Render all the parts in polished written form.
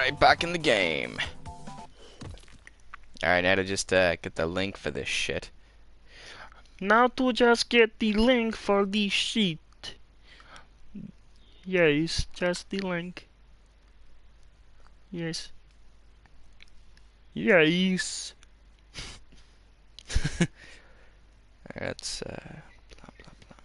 Alright, back in the game. Alright, now to just get the link for this shit. Now to just get the link for the sheet. Yes, just the link. Yes. Yes. That's blah blah blah.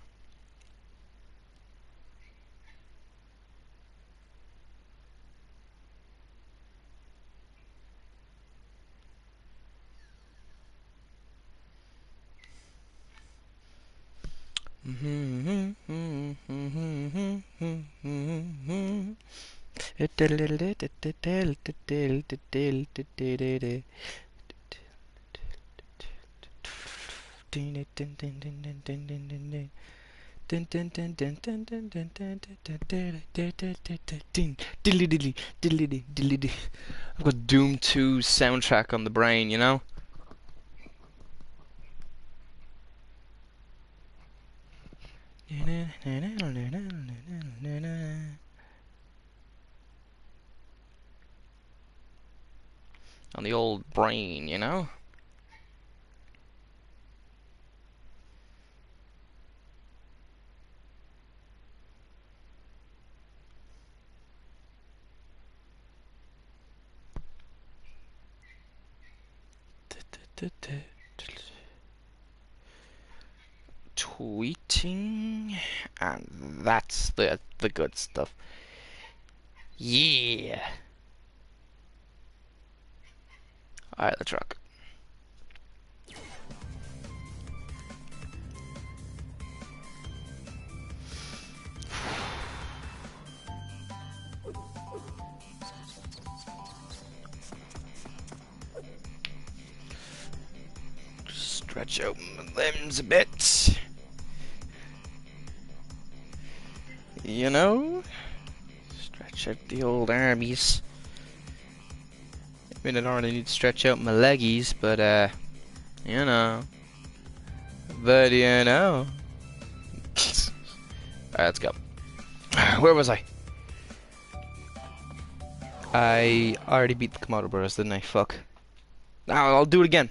I've got Doom 2 soundtrack on the brain, you know? On the old brain, you know? Tweeting, and that's the good stuff. Yeah. Alright, let's rock. Stretch out my limbs a bit. You know? Stretch out the old armies. I mean, I don't really need to stretch out my leggies, but, you know. But, you know. Alright, let's go. Where was I? I already beat the Komodo Bros, didn't I? Fuck. Now I'll do it again.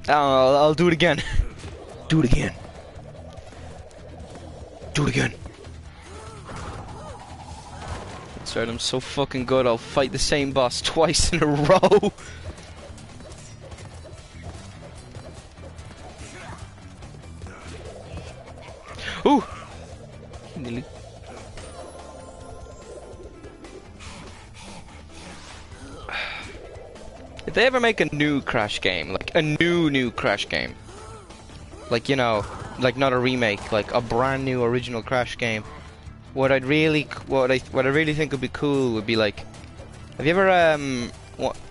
I'll do it again. Do it again. Do it again. That's right, I'm so fucking good, I'll fight the same boss twice in a row. Ooh! Nearly. If they ever make a new Crash game, like a new Crash game, like, you know, like not a remake, like a brand new original Crash game, what I really think would be cool would be like, have you ever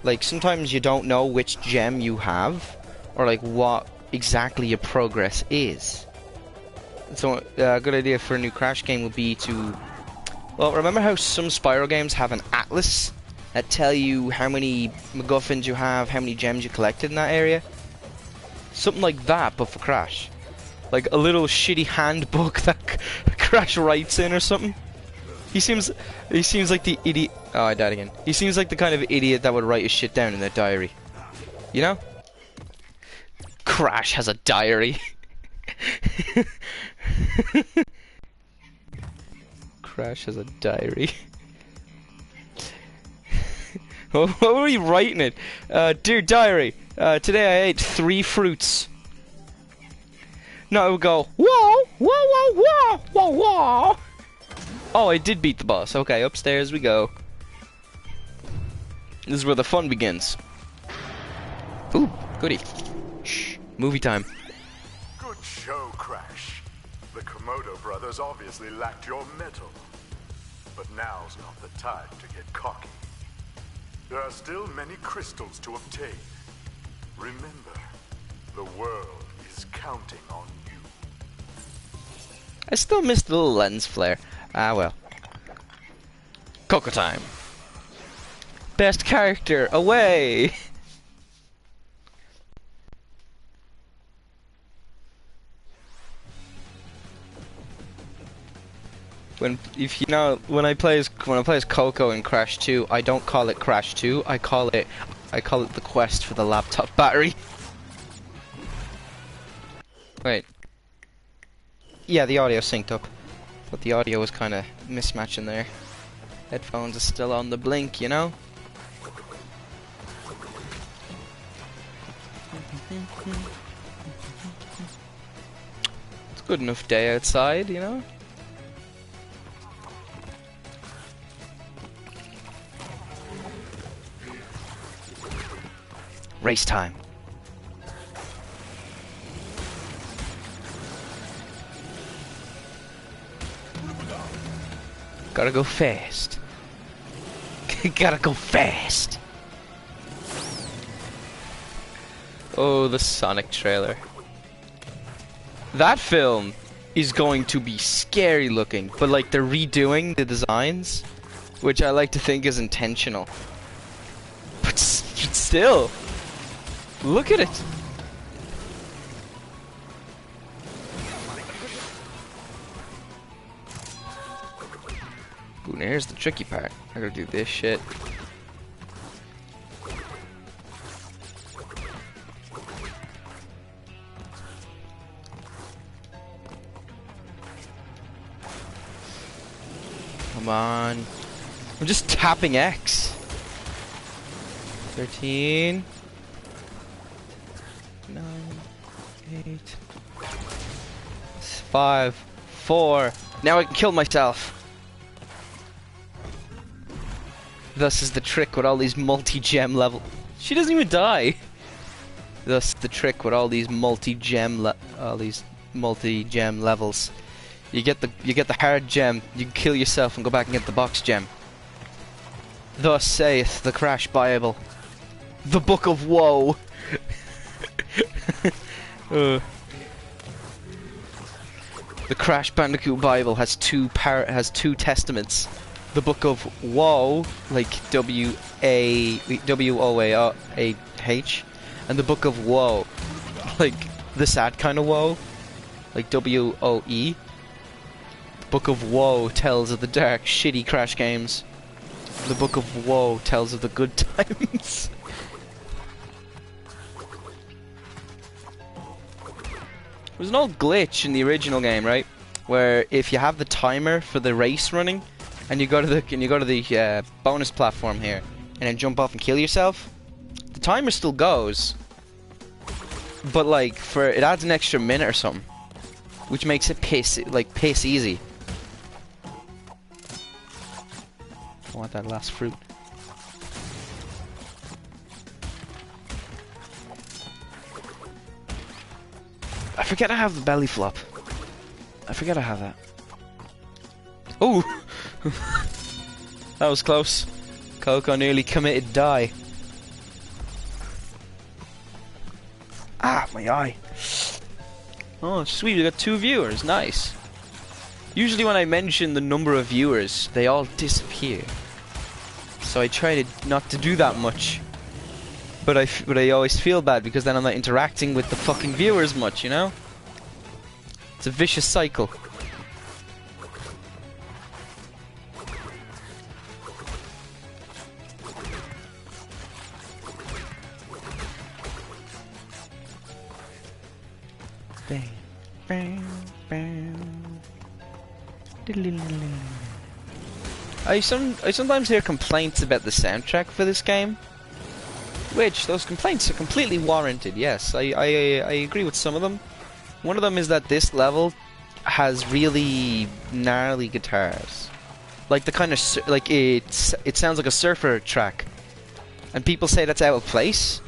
like sometimes you don't know which gem you have, or like what exactly your progress is. So a good idea for a new Crash game would be to, well, remember how some Spyro games have an atlas that tell you how many MacGuffins you have, how many gems you collected in that area? Something like that, but for Crash. Like a little shitty handbook that Crash writes in or something. He seems like the idiot. Oh, I died again. He seems like the kind of idiot that would write his shit down in their diary. You know? Crash has a diary. Crash has a diary. What were you writing it? Dear diary, today I ate 3 fruits. No, it would go, whoa, whoa, whoa, whoa, whoa, whoa. Oh, I did beat the boss. Okay, upstairs we go. This is where the fun begins. Ooh, goody. Shh, movie time. Good show, Crash. The Komodo brothers obviously lacked your mettle. But now's not the time to get cocky. There are still many crystals to obtain. Remember, the world is counting on you. I still miss the little lens flare. Ah, well. Coco time. Best character, away! If you know, when I play as Coco in Crash 2, I don't call it Crash 2. I call it the quest for the laptop battery. Wait. Yeah, the audio synced up, but the audio was kind of mismatching there. Headphones are still on the blink, you know. It's good enough day outside, you know. Race time. Gotta go fast. Gotta go fast. Oh, the Sonic trailer. That film is going to be scary looking, but like they're redoing the designs, which I like to think is intentional. But still, look at it. Ooh, now here's the tricky part. I gotta do this shit. Come on. I'm just tapping X. 13. 9. 8. 5. 4. Now I can kill myself. Thus is the trick with all these multi-gem level. She doesn't even die. Thus the trick with all these multi-gem levels. You get the hard gem, you can kill yourself and go back and get the box gem. Thus saith the Crash Bible. The Book of Woe. The Crash Bandicoot Bible has two testaments. The Book of Woe, like W-O-A-H, and the Book of Woe, like the sad kind of woe, like W-O-E. The Book of Woe tells of the dark, shitty Crash games. The Book of Woe tells of the good times. There's an old glitch in the original game, right? Where if you have the timer for the race running, and you go to the bonus platform here, and then jump off and kill yourself, the timer still goes, but like it adds an extra minute or something, which makes it piss easy. I want that last fruit. I forget I have the belly flop. I forget I have that. Oh! That was close. Coco nearly committed die. Ah, my eye. Oh, sweet, we got 2 viewers. Nice. Usually when I mention the number of viewers, they all disappear. So I try not to do that much. But I always feel bad because then I'm not interacting with the fucking viewers much, you know? It's a vicious cycle. Bang, bang, bang. I sometimes hear complaints about the soundtrack for this game, which those complaints are completely warranted. Yes, I agree with some of them. One of them is that this level has really gnarly guitars, like the kind of it sounds like a surfer track, and people say that's out of place.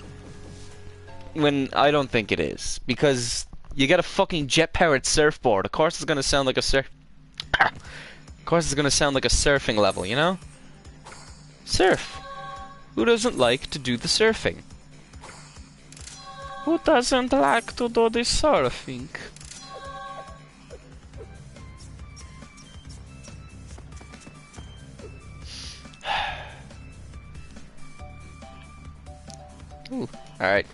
When I don't think it is, because you get a fucking jet-powered surfboard. Of course, it's gonna sound like a Of course, it's gonna sound like a surfing level, you know? Surf. Who doesn't like to do the surfing? Who doesn't like to do the surfing? Ooh, alright.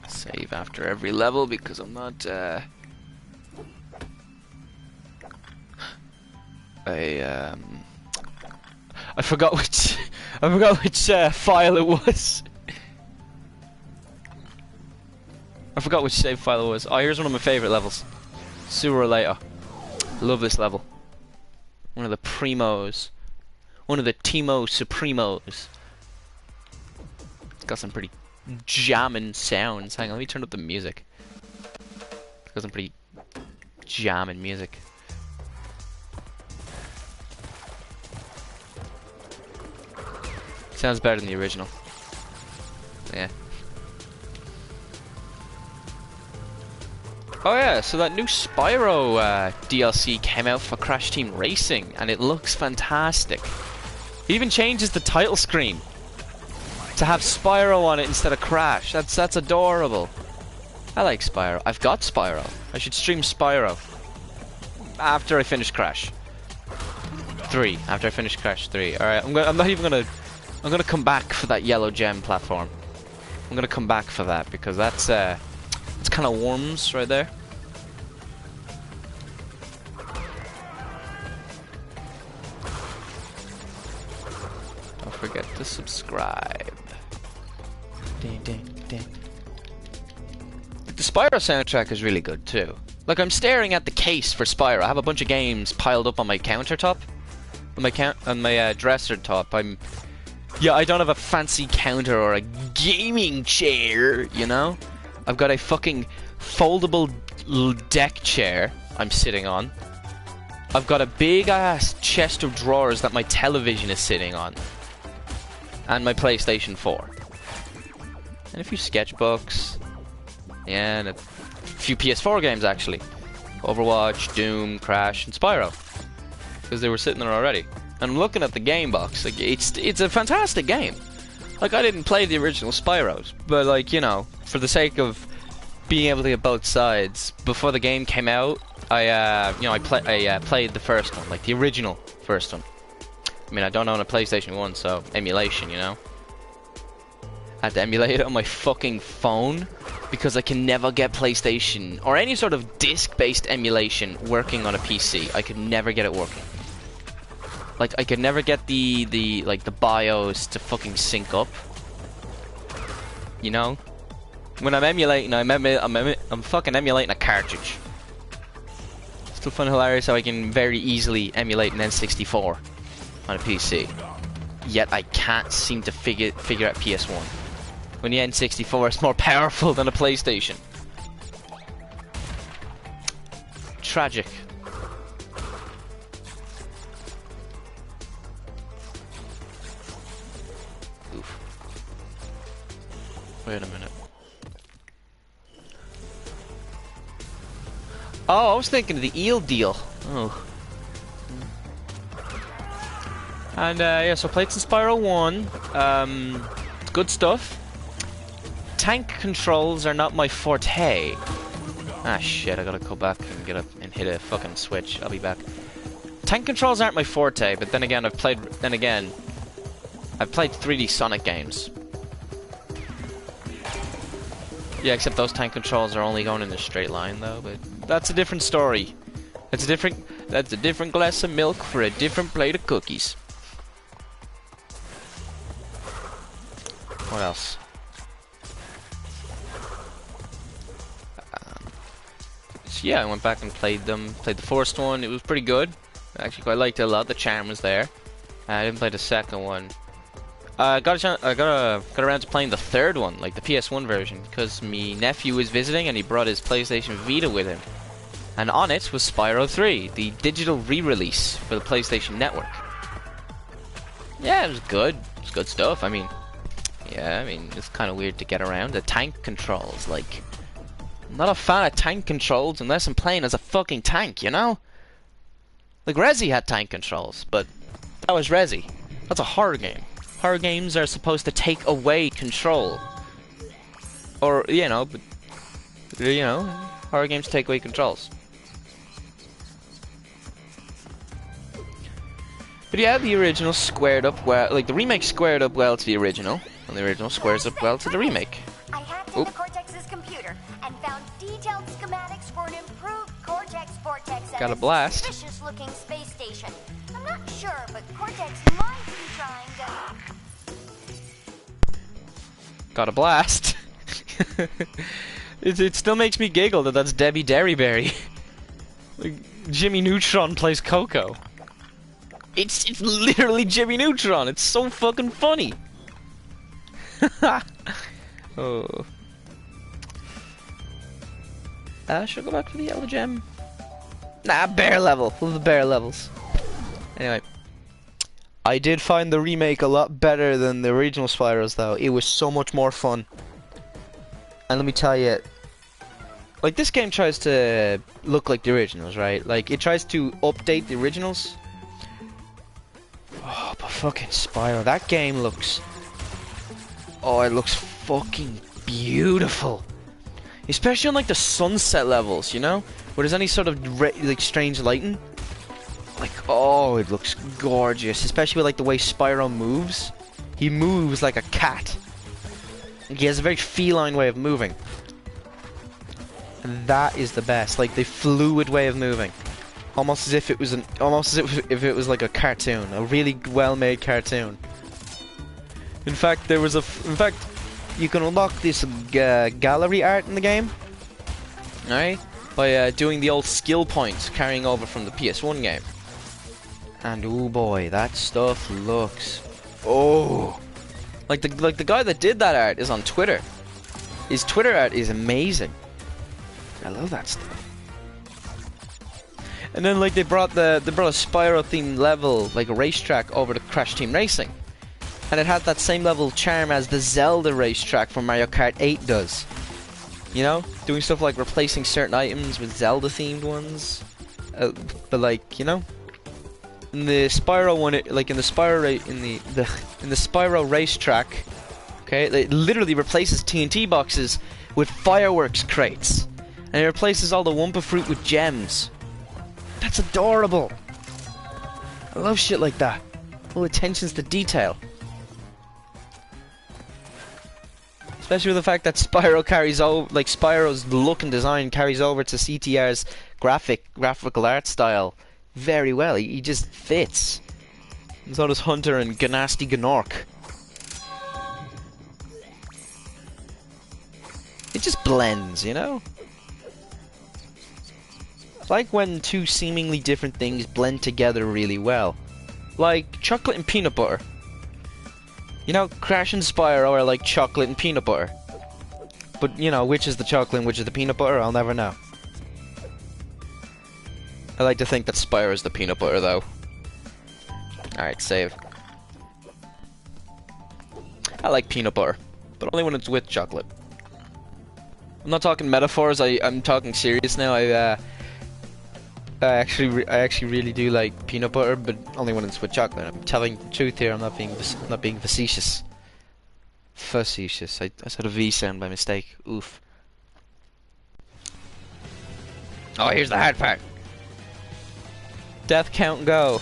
Save after every level because I'm not, I forgot which file it was. I forgot which save file it was. Oh, here's one of my favorite levels. Sewer later. Love this level. One of the primos. One of the Timo Supremos. It's got some pretty jamming sounds. Hang on, let me turn up the music. It's got some pretty jamming music. Sounds better than the original. Yeah. Oh yeah, so that new Spyro DLC came out for Crash Team Racing, and it looks fantastic. It even changes the title screen to have Spyro on it instead of Crash. That's adorable. I like Spyro. I've got Spyro. I should stream Spyro after I finish Crash 3. After I finish Crash 3. All right, I'm gonna come back for that yellow gem platform. I'm gonna come back for that because that's it's kind of worms right there. Don't forget to subscribe. Ding, ding, ding. The Spyro soundtrack is really good too. Like, I'm staring at the case for Spyro. I have a bunch of games piled up on my countertop, on my dresser top. I don't have a fancy counter or a gaming chair, you know? I've got a fucking foldable deck chair I'm sitting on. I've got a big ass chest of drawers that my television is sitting on. And my PlayStation 4. And a few sketchbooks. Yeah, and a few PS4 games actually. Overwatch, Doom, Crash, and Spyro. Because they were sitting there already. And I'm looking at the game box. Like, it's a fantastic game. Like, I didn't play the original Spyros, but like, you know, for the sake of being able to get both sides, before the game came out, I played the first one, like the original first one. I mean, I don't own a PlayStation 1, so emulation, you know. I had to emulate it on my fucking phone because I can never get PlayStation or any sort of disc-based emulation working on a PC. I could never get it working. Like, I could never get the BIOS to fucking sync up. You know? When I'm emulating, I'm fucking emulating a cartridge. Still fun and hilarious how I can very easily emulate an N64 on a PC. Yet I can't seem to figure out PS1. When the N64 is more powerful than a PlayStation. Tragic. Wait a minute. Oh, I was thinking of the eel deal. Oh. And yeah, so I played some Spyro 1. Good stuff. Tank controls are not my forte. Ah shit, I gotta go back and hit a fucking switch. I'll be back. Tank controls aren't my forte, but then again I've played 3D Sonic games. Yeah, except those tank controls are only going in a straight line though, but that's a different story. That's a different glass of milk for a different plate of cookies. What else? So yeah, I went back and played the first one. It was pretty good. I actually quite liked it a lot. The charm was there. I didn't play the second one. I got around to playing the third one, like the PS1 version, because my nephew was visiting and he brought his PlayStation Vita with him. And on it was Spyro 3, the digital re-release for the PlayStation Network. Yeah, it was good. It's good stuff. I mean, yeah, I mean, it's kind of weird to get around. The tank controls, like, I'm not a fan of tank controls unless I'm playing as a fucking tank, you know? Like, Resi had tank controls, but that was Resi. That's a horror game. Horror games are supposed to take away control. Or, you know, but, you know, horror games take away controls. But yeah, the original squared up well, like the remake squared up well to the original, and the original squares up well to the remake. I hacked into Cortex's computer and found detailed schematics for an improved Cortex Vortex Got a blast. suspicious-looking space station. station. I'm not sure, but Cortex might be trying to... Got a blast. It still makes me giggle that that's Debbie Derryberry. Like, Jimmy Neutron plays Coco. It's literally Jimmy Neutron. It's so fucking funny. Oh. Should I go back to the yellow gem? Nah, bear level. Love the bear levels. Anyway. I did find the remake a lot better than the original Spyros, though. It was so much more fun. And let me tell you, like, this game tries to look like the originals, right? Like, it tries to update the originals. Oh, but fucking Spyro, that game looks... Oh, it looks fucking beautiful. Especially on, like, the sunset levels, you know? Where there's any sort of, like, strange lighting. Like, oh, it looks gorgeous. Especially with, like, the way Spyro moves. He moves like a cat. He has a very feline way of moving. And that is the best. Like, the fluid way of moving. Almost as if it was if it was like a cartoon. A really well-made cartoon. In fact, you can unlock this gallery art in the game. Alright? By doing the old skill points carrying over from the PS1 game. And oh boy, that stuff looks... Oh! Like the guy that did that art is on Twitter. His Twitter art is amazing. I love that stuff. And then like they brought a Spyro themed level, like a racetrack, over to Crash Team Racing. And it had that same level of charm as the Zelda racetrack from Mario Kart 8 does. You know? Doing stuff like replacing certain items with Zelda themed ones. But like, you know? In the Spyro one, like in the Spyro racetrack, okay, it literally replaces TNT boxes with fireworks crates, and it replaces all the Wumpa fruit with gems. That's adorable. I love shit like that. All attentions to detail, especially with the fact that Spyro carries over, like Spyro's look and design carries over to CTR's graphical art style. Very well, he just fits. So does Hunter and Ganasty Gnork. It just blends, you know? I like when two seemingly different things blend together really well. Like chocolate and peanut butter. You know, Crash and Spyro are like chocolate and peanut butter. But, you know, which is the chocolate and which is the peanut butter, I'll never know. I like to think that Spyro's the peanut butter, though. Alright, save. I like peanut butter, but only when it's with chocolate. I'm not talking metaphors, I'm talking serious now. I actually really do like peanut butter, but only when it's with chocolate. I'm telling the truth here, I'm not being facetious. Facetious. I said a V sound by mistake. Oof. Oh, here's the hard part. Death count go.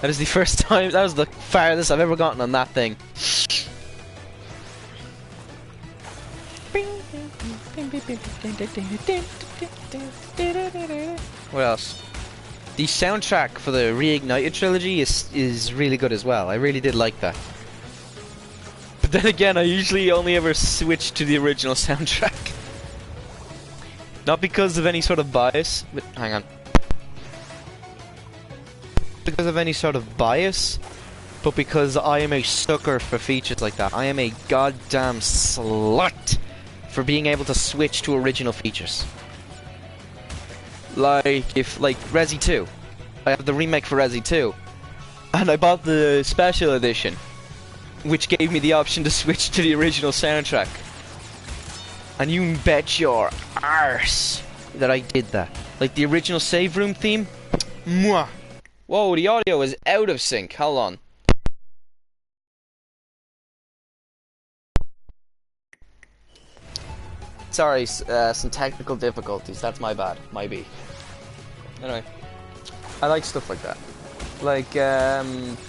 That is the first time, that was the farthest I've ever gotten on that thing. What else? The soundtrack for the Reignited trilogy is really good as well. I really did like that. But then again, I usually only ever switch to the original soundtrack. Not because of any sort of bias, but hang on. Because of any sort of bias, but because I am a sucker for features like that. I am a goddamn slut for being able to switch to original features. Like Resi 2. I have the remake for Resi 2. And I bought the special edition, which gave me the option to switch to the original soundtrack. And you bet your arse that I did that. Like the original save room theme. Mwah. Whoa, the audio is out of sync. Hold on. Sorry, some technical difficulties. That's my bad. Might be. Anyway, I like stuff like that. Like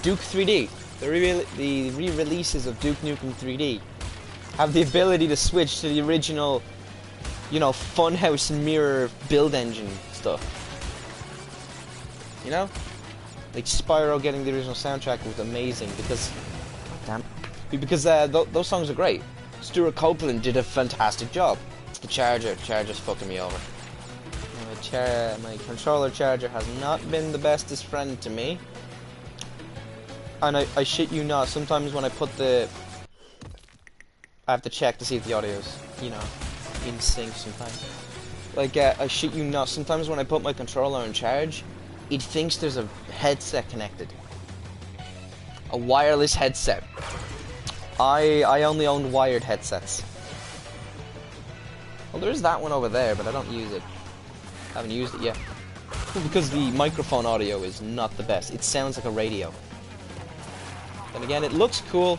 Duke 3D. The re-releases of Duke Nukem 3D have the ability to switch to the original, you know, Funhouse and Mirror build engine stuff. you know? Like Spyro getting the original soundtrack was amazing because, damn, because those songs are great. Stuart Copeland did a fantastic job. The charger's fucking me over. My controller charger has not been the bestest friend to me. And I shit you not, sometimes when I put I have to check to see if the audio's, you know, in sync sometimes. Like, I shit you not, sometimes when I put my controller on charge, it thinks there's a headset connected. A wireless headset. I only own wired headsets. Well, there's that one over there, but I don't use it. I haven't used it yet. Because the microphone audio is not the best. It sounds like a radio. Then again, it looks cool.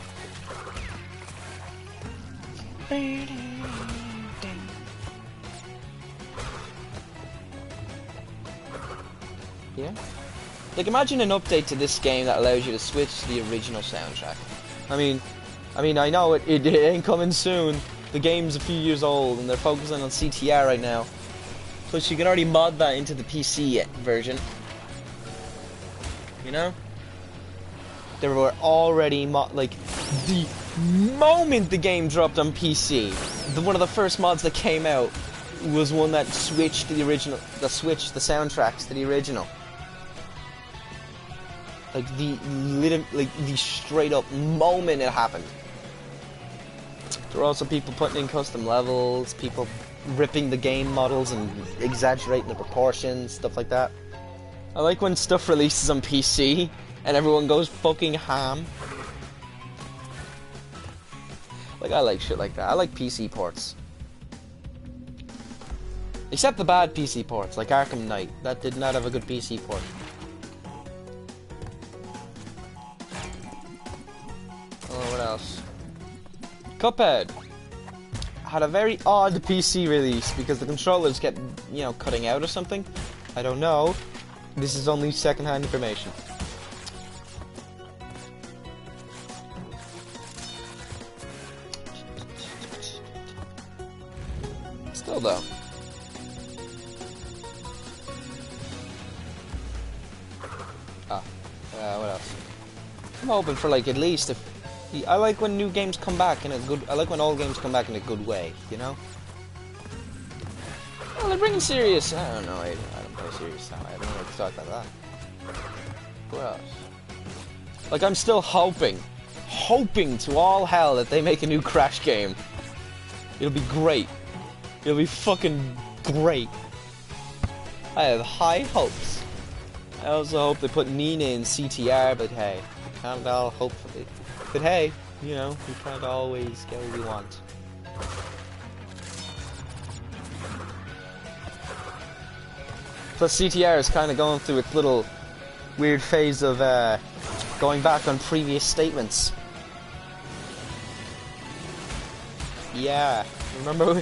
Yeah? Like, imagine an update to this game that allows you to switch to the original soundtrack. I mean, I know it ain't coming soon. The game's a few years old, and they're focusing on CTR right now. Plus, you can already mod that into the PC version. You know? There were already like, the moment the game dropped on PC, one of the first mods that came out was one that switched to the original, that switched the soundtracks to the original. Like the straight up moment it happened. There were also people putting in custom levels, people ripping the game models and exaggerating the proportions, stuff like that. I like when stuff releases on PC and everyone goes fucking ham. Like, I like shit like that. I like PC ports. Except the bad PC ports, like Arkham Knight. That did not have a good PC port. Oh, what else? Cuphead had a very odd PC release because the controllers kept, you know, cutting out or something. I don't know. This is only second-hand information. Still though. What else? I'm hoping for, like, at least if I like when new games come back in a good. I like when old games come back in a good way, you know. Well, they're bringing serious. I don't know. I don't play serious now. I don't know what to talk about that. What else? Like, I'm still hoping to all hell that they make a new Crash game. It'll be great. It'll be fucking great. I have high hopes. I also hope they put Nina in CTR, but hey, we can't all hope for it. But hey, you know, we can't always get what we want. Plus, CTR is kind of going through its little weird phase of going back on previous statements. Yeah, remember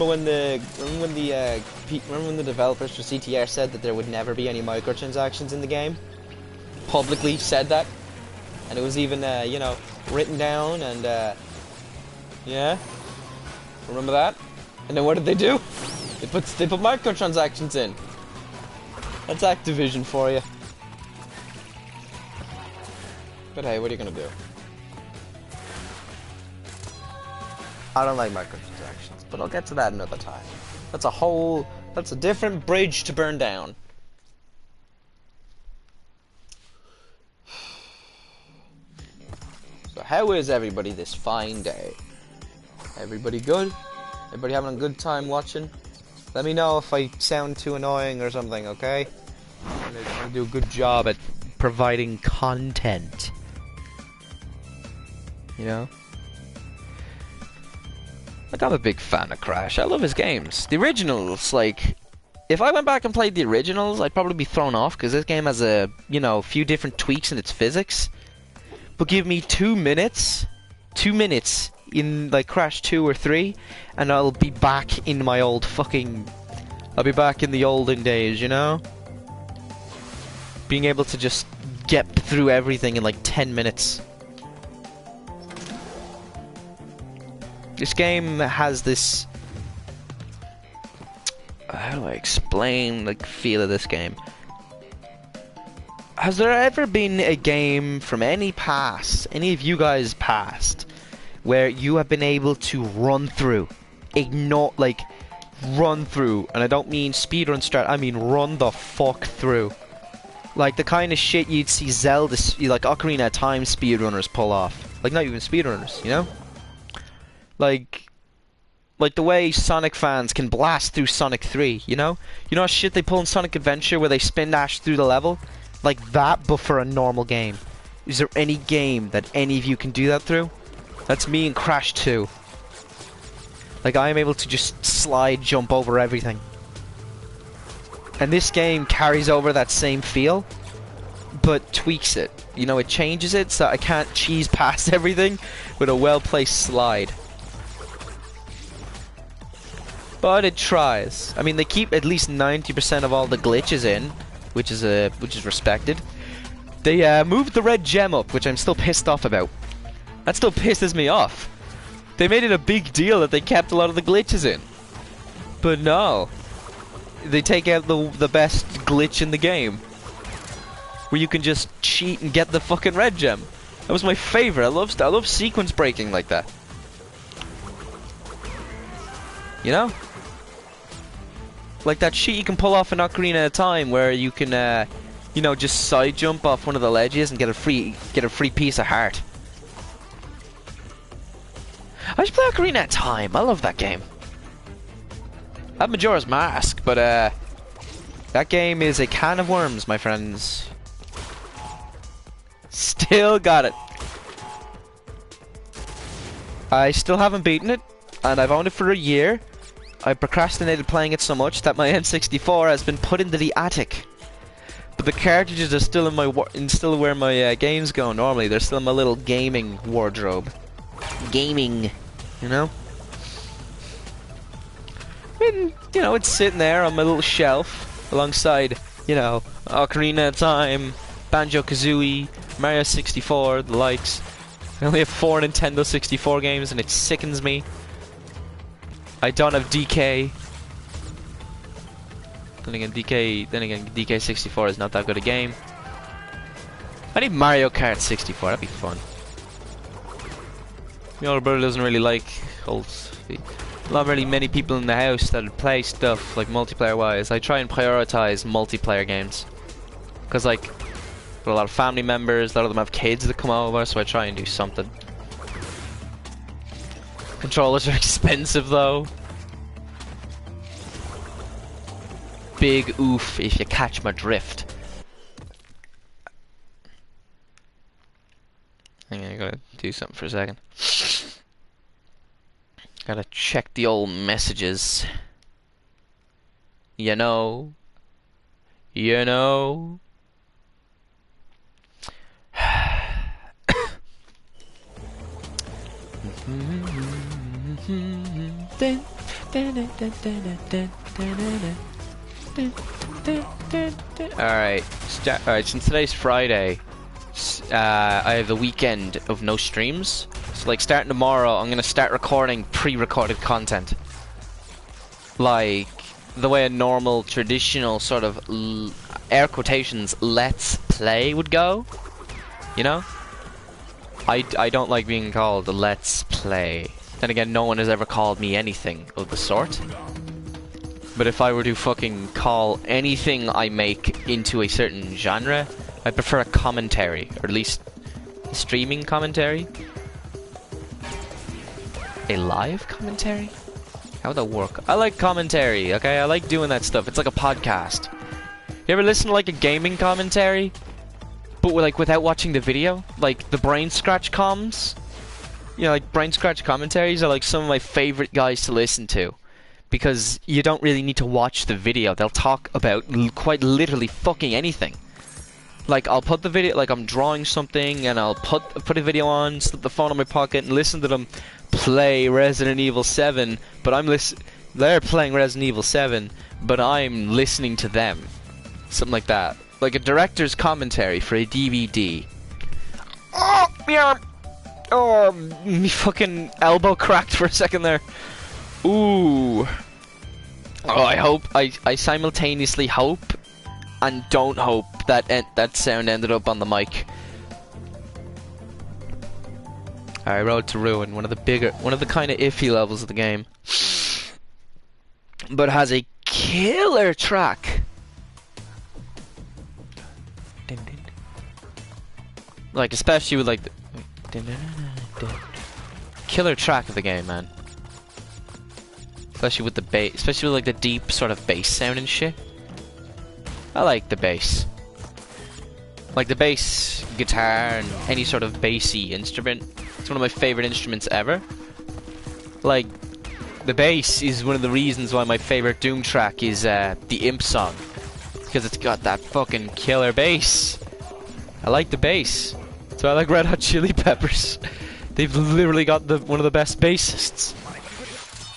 when the developers for CTR said that there would never be any microtransactions in the game? Publicly said that. And it was even, you know, written down and, yeah. Remember that? And then what did they do? They put microtransactions in. That's Activision for you. But hey, what are you gonna do? I don't like microtransactions, but I'll get to that another time. That's a different bridge to burn down. So how is everybody this fine day? Everybody good? Everybody having a good time watching? Let me know if I sound too annoying or something, okay? I'm gonna do a good job at providing content. You know? Like, I'm a big fan of Crash. I love his games. The originals, like, if I went back and played the originals, I'd probably be thrown off because this game has a, you know, few different tweaks in its physics. But give me 2 minutes in, like, Crash 2 or 3, and I'll be back in my old fucking... I'll be back in the olden days, you know? Being able to just get through everything in, like, 10 minutes. This game has this... How do I explain the feel of this game? has there ever been a game from any of you guys past, where you have been able to run through, run through, and I don't mean speedrun strat, I mean run the fuck through. Like the kind of shit you'd see Zelda, like Ocarina of Time speedrunners pull off. Like not even speedrunners, you know? Like the way Sonic fans can blast through Sonic 3, you know? You know how shit they pull in Sonic Adventure where they spin dash through the level? Like that, but for a normal game. Is there any game that any of you can do that through? That's me in Crash 2. Like, I am able to just slide jump over everything. And this game carries over that same feel, but tweaks it. You know, it changes it so I can't cheese past everything with a well-placed slide. But it tries. I mean, they keep at least 90% of all the glitches in, which is respected. They moved the red gem up, which I'm still pissed off about. That still pisses me off. They made it a big deal that they kept a lot of the glitches in. But no. They take out the best glitch in the game. Where you can just cheat and get the fucking red gem. That was my favorite. I love sequence breaking like that. You know? Like that shit you can pull off in Ocarina of Time where you can you know, just side jump off one of the ledges and get a free piece of heart. I should play Ocarina of Time. I love that game. I have Majora's Mask, but that game is a can of worms, my friends. Still got it. I still haven't beaten it, and I've owned it for a year. I procrastinated playing it so much that my N64 has been put into the attic. But the cartridges are still in my still where my games go normally. They're still in my little gaming wardrobe. Gaming, you know? I mean, you know, it's sitting there on my little shelf alongside, you know, Ocarina of Time, Banjo-Kazooie, Mario 64, the likes. I only have 4 Nintendo 64 games and it sickens me. I don't have DK. Then again, DK 64 is not that good a game. I need Mario Kart 64, that'd be fun. My older brother doesn't really like not really many people in the house that play stuff like multiplayer wise. I try and prioritize multiplayer games. Cause like, got a lot of family members, a lot of them have kids that come over, so I try and do something. Controllers are expensive though. Big oof if you catch my drift. Hang on, I gotta do something for a second. Gotta check the old messages. You know. You know. Alright, since today's Friday, I have the weekend of no streams. So like starting tomorrow, I'm gonna start recording pre-recorded content. Like the way a normal, traditional sort of, air quotations, let's play would go. You know? I don't like being called a let's play. Then again, no one has ever called me anything of the sort. But if I were to fucking call anything I make into a certain genre, I prefer a commentary, or at least a streaming commentary. A live commentary? How would that work? I like commentary, okay? I like doing that stuff. It's like a podcast. You ever listen to like a gaming commentary? But like without watching the video? Like the brain scratch comms? You know, like brain scratch commentaries are like some of my favorite guys to listen to. Because you don't really need to watch the video. They'll talk about quite literally fucking anything. Like I'll put the video, like I'm drawing something and I'll put a video on, slip the phone in my pocket and listen to them play Resident Evil 7, but they're playing Resident Evil 7, but I'm listening to them. Something like that. Like a director's commentary for a DVD. Oh, yeah. Oh, me fucking elbow cracked for a second there. Ooh. Oh, I simultaneously hope and don't hope that that sound ended up on the mic. Alright, Road to Ruin, one of the kind of iffy levels of the game, but has a killer track. Like, especially with like the killer track of the game, man. Especially with the bass, especially with like the deep sort of bass sound and shit. I like the bass. Like the bass guitar and any sort of bassy instrument. It's one of my favorite instruments ever. Like, the bass is one of the reasons why my favorite Doom track is the Imp song. Because it's got that fucking killer bass. I like the bass. So I like Red Hot Chili Peppers. They've literally got one of the best bassists.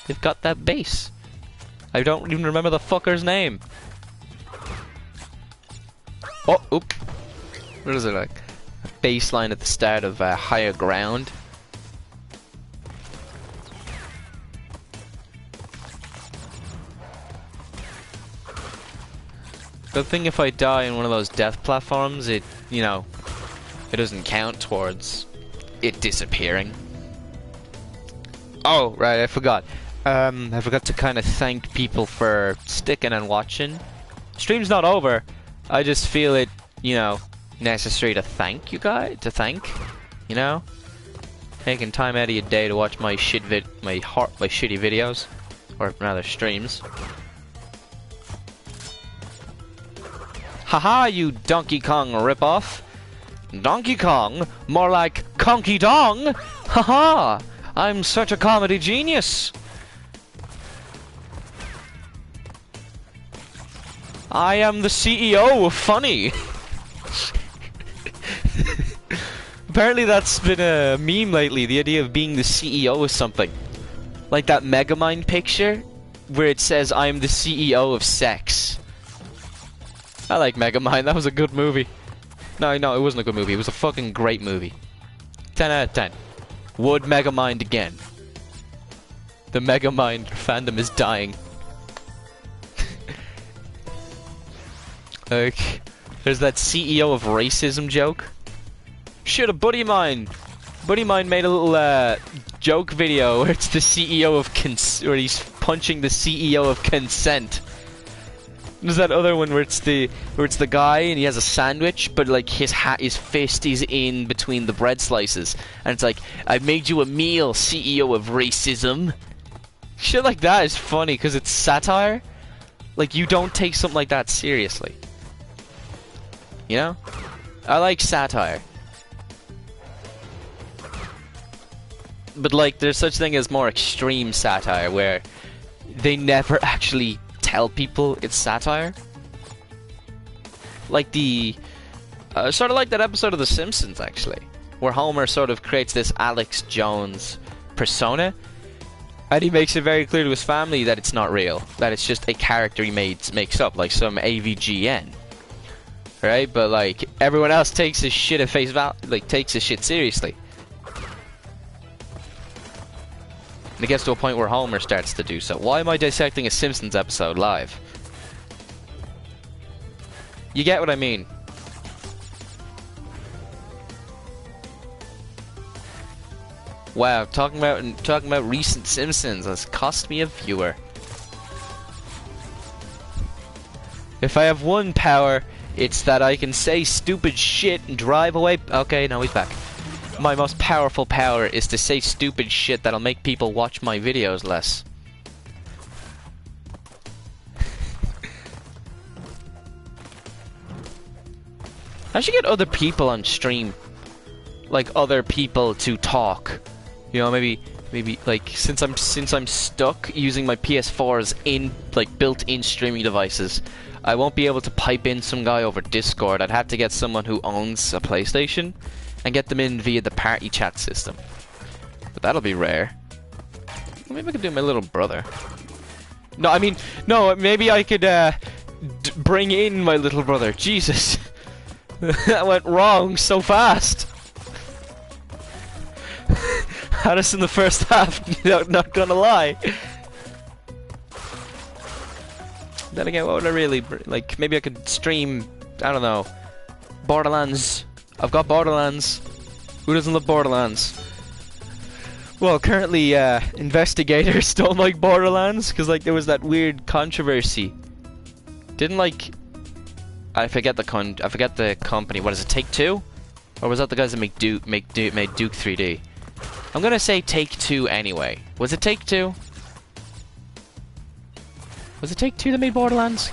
They've got that bass. I don't even remember the fucker's name. Oh, oop. What is it like? A bass line at the start of Higher Ground. Good thing if I die in one of those death platforms, it, you know, it doesn't count towards it disappearing. Oh, right, I forgot. I forgot to kind of thank people for sticking and watching. Stream's not over. I just feel it, you know, necessary to thank you guys, you know? Taking time out of your day to watch my shitty videos. Or rather, streams. Haha, you Donkey Kong ripoff. Donkey Kong? More like Conky Dong! Haha! I'm such a comedy genius! I am the CEO of Funny! Apparently that's been a meme lately, the idea of being the CEO of something. Like that Megamind picture, where it says, I'm the CEO of sex. I like Megamind, that was a good movie. No, it wasn't a good movie, it was a fucking great movie. 10 out of 10. Would Megamind again. The Megamind fandom is dying. Like, there's that CEO of racism joke. Shit, a buddy of mine made a little joke video where it's the CEO of where he's punching the CEO of consent. There's that other one where it's the guy and he has a sandwich, but like his fist is in between the bread slices, and it's like, I made you a meal, CEO of racism. Shit like that is funny because it's satire. Like, you don't take something like that seriously. You know? I like satire. But like, there's such thing as more extreme satire where they never actually tell people it's satire. Like the sort of like that episode of The Simpsons, actually, where Homer sort of creates this Alex Jones persona, and he makes it very clear to his family that it's not real, that it's just a character he makes up, like some AVGN, right? But like, everyone else takes his shit at face value, like takes his shit seriously. And it gets to a point where Homer starts to do so. Why am I dissecting a Simpsons episode live? You get what I mean. Wow, talking about recent Simpsons has cost me a viewer. If I have one power, it's that I can say stupid shit and drive away. Okay, now he's back. My most powerful power is to say stupid shit that'll make people watch my videos less. I should get other people on stream. Like, other people to talk. You know, maybe like, since I'm stuck using my PS4's built-in streaming devices, I won't be able to pipe in some guy over Discord. I'd have to get someone who owns a PlayStation and get them in via the party chat system. But that'll be rare. Maybe I could do my little brother. No, I mean, no, maybe I could bring in my little brother. Jesus. That went wrong so fast. Had us in the first half, not gonna lie. Then again, what would I really like? Maybe I could stream. I don't know. Borderlands. I've got Borderlands. Who doesn't love Borderlands? Well, currently, investigators don't like Borderlands because like there was that weird controversy. Didn't like. I forget the company. What is it? Take-Two? Or was that the guys that made Duke 3D? I'm gonna say Take-Two anyway. Was it Take-Two? Was it Take-Two that made Borderlands?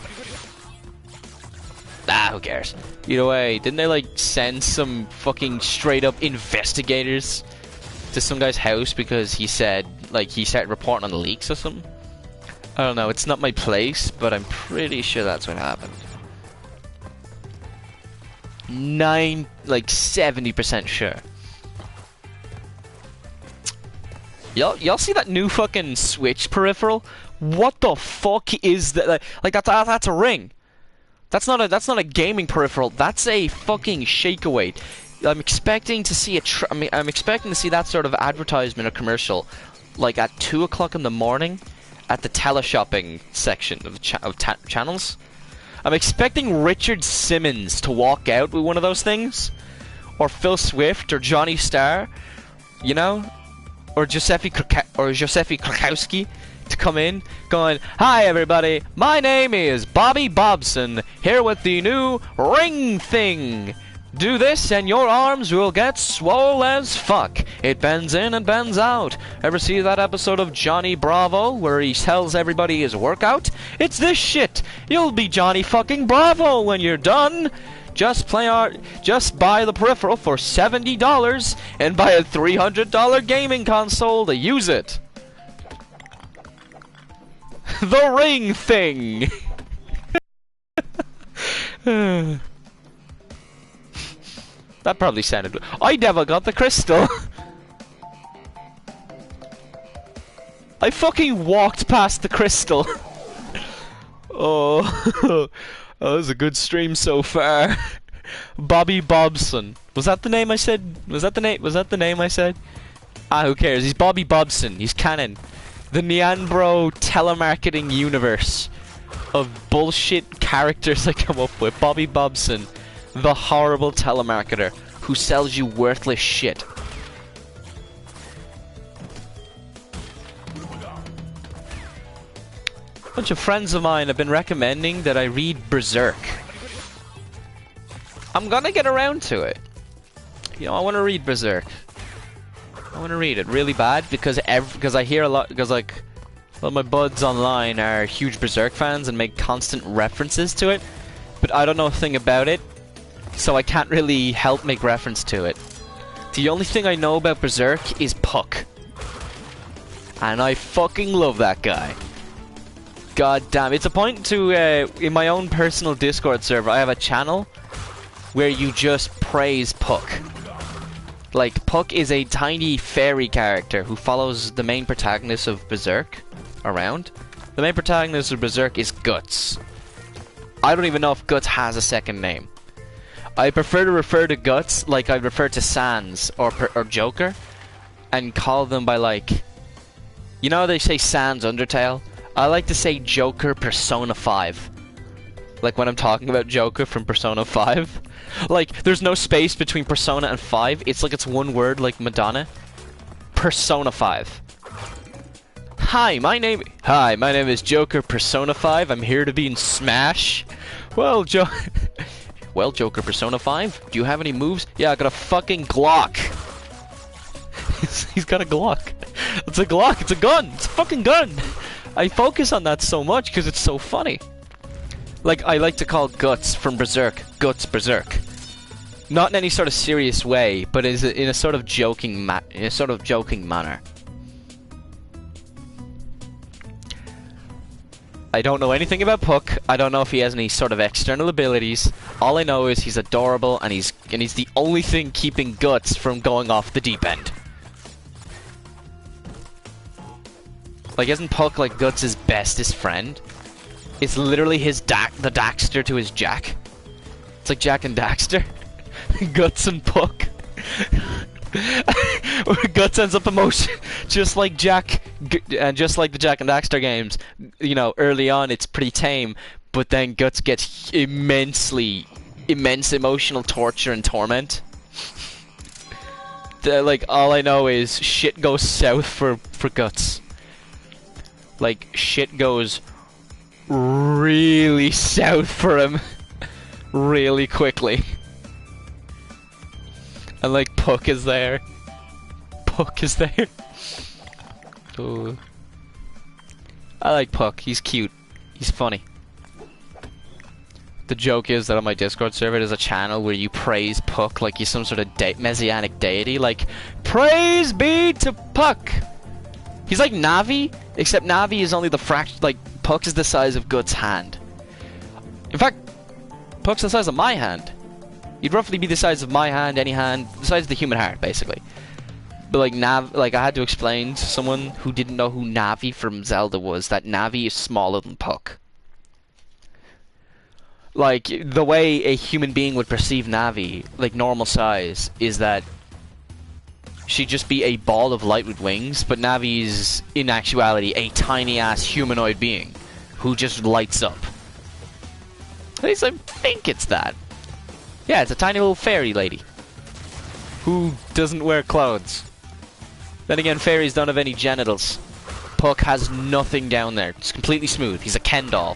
Ah, who cares? Either way, didn't they like send some fucking straight up investigators to some guy's house because he said like he started reporting on the leaks or something? I don't know, it's not my place, but I'm pretty sure that's what happened. 70% sure. Y'all see that new fucking Switch peripheral? What the fuck is that? Like that's a ring. That's not a gaming peripheral. That's a fucking shakeaway. I'm expecting to see I'm expecting to see that sort of advertisement or commercial, like at 2 o'clock in the morning, at the teleshopping section of channels. I'm expecting Richard Simmons to walk out with one of those things, or Phil Swift, or Johnny Starr, you know, or Giuseppe Krakowski to come in, going, "Hi everybody, my name is Bobby Bobson, here with the new ring thing. Do this and your arms will get swole as fuck. It bends in and bends out. Ever see that episode of Johnny Bravo where he tells everybody his workout? It's this shit. You'll be Johnny fucking Bravo when you're done. Just buy the peripheral for $70 and buy a $300 gaming console to use it." The ring thing. That probably sounded good. I never got the crystal. I fucking walked past the crystal. Oh, that was a good stream so far. Bobby Bobson. Was that the name I said? Was that the name I said? Ah, who cares? He's Bobby Bobson. He's canon. The Neanbro telemarketing universe of bullshit characters I come up with. Bobby Bobson. The horrible telemarketer who sells you worthless shit. A bunch of friends of mine have been recommending that I read Berserk. I'm gonna get around to it. You know, I want to read Berserk. I want to read it really bad because I hear a lot, because like a lot of my buds online are huge Berserk fans and make constant references to it, but I don't know a thing about it. So I can't really help make reference to it. The only thing I know about Berserk is Puck. And I fucking love that guy. God damn. It's a point to, in my own personal Discord server, I have a channel where you just praise Puck. Like, Puck is a tiny fairy character who follows the main protagonist of Berserk around. The main protagonist of Berserk is Guts. I don't even know if Guts has a second name. I prefer to refer to Guts like I refer to Sans or Joker, and call them by like, you know how they say Sans Undertale? I like to say Joker Persona 5. Like when I'm talking about Joker from Persona 5. Like, there's no space between Persona and 5. It's like it's one word like Madonna. Persona 5. Hi, my name is Joker Persona 5. I'm here to be in Smash. Well, Joker Persona 5, do you have any moves? Yeah, I got a fucking Glock. He's got a Glock. It's a Glock, it's a gun, it's a fucking gun. I focus on that so much because it's so funny. Like, I like to call Guts from Berserk, Guts Berserk. Not in any sort of serious way, but in a sort of joking manner. I don't know anything about Puck. I don't know if he has any sort of external abilities. All I know is he's adorable, and he's the only thing keeping Guts from going off the deep end. Like, isn't Puck like Guts' bestest friend? It's literally his the Daxter to his Jack. It's like Jack and Daxter. Guts and Puck. Guts ends up emotion just like Jack And just like the Jack and Daxter games, you know, early on it's pretty tame, but then Guts gets immense emotional torture and torment. Like, all I know is shit goes south for Guts. Like, shit goes really south for him really quickly. And like, Puck is there. Ooh. I like Puck, he's cute. He's funny. The joke is that on my Discord server there's a channel where you praise Puck like he's some sort of messianic deity. Like, praise be to Puck! He's like Navi, except Navi is only the fraction. Like, Puck is the size of Guts' hand. In fact, Puck's the size of my hand. You'd roughly be the size of my hand, any hand, the size of the human heart, basically. But like I had to explain to someone who didn't know who Navi from Zelda was that Navi is smaller than Puck. Like, the way a human being would perceive Navi, like normal size, is that she'd just be a ball of light with wings, but Navi's, in actuality, a tiny-ass humanoid being who just lights up. At least I think it's that. Yeah, it's a tiny little fairy lady who doesn't wear clothes. Then again, fairies don't have any genitals. Puck has nothing down there. It's completely smooth. He's a Ken doll.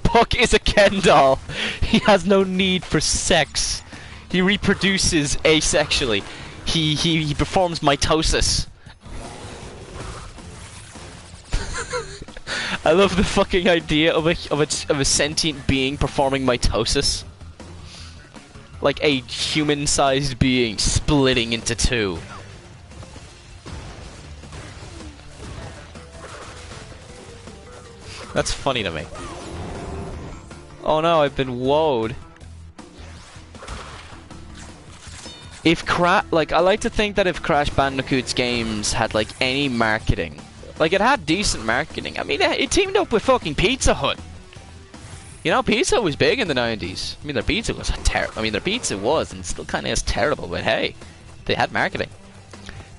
Puck is a Ken doll. He has no need for sex. He reproduces asexually. He performs mitosis. I love the fucking idea of a sentient being performing mitosis. Like a human-sized being splitting into two. That's funny to me. Oh no, I've been woed. If I like to think that if Crash Bandicoot's games had like any marketing, like it had decent marketing. I mean, it teamed up with fucking Pizza Hut. You know, Pizza Hut was big in the 90s. I mean, their pizza was terrible. I mean, their pizza was, and still kind of is terrible, but hey, they had marketing.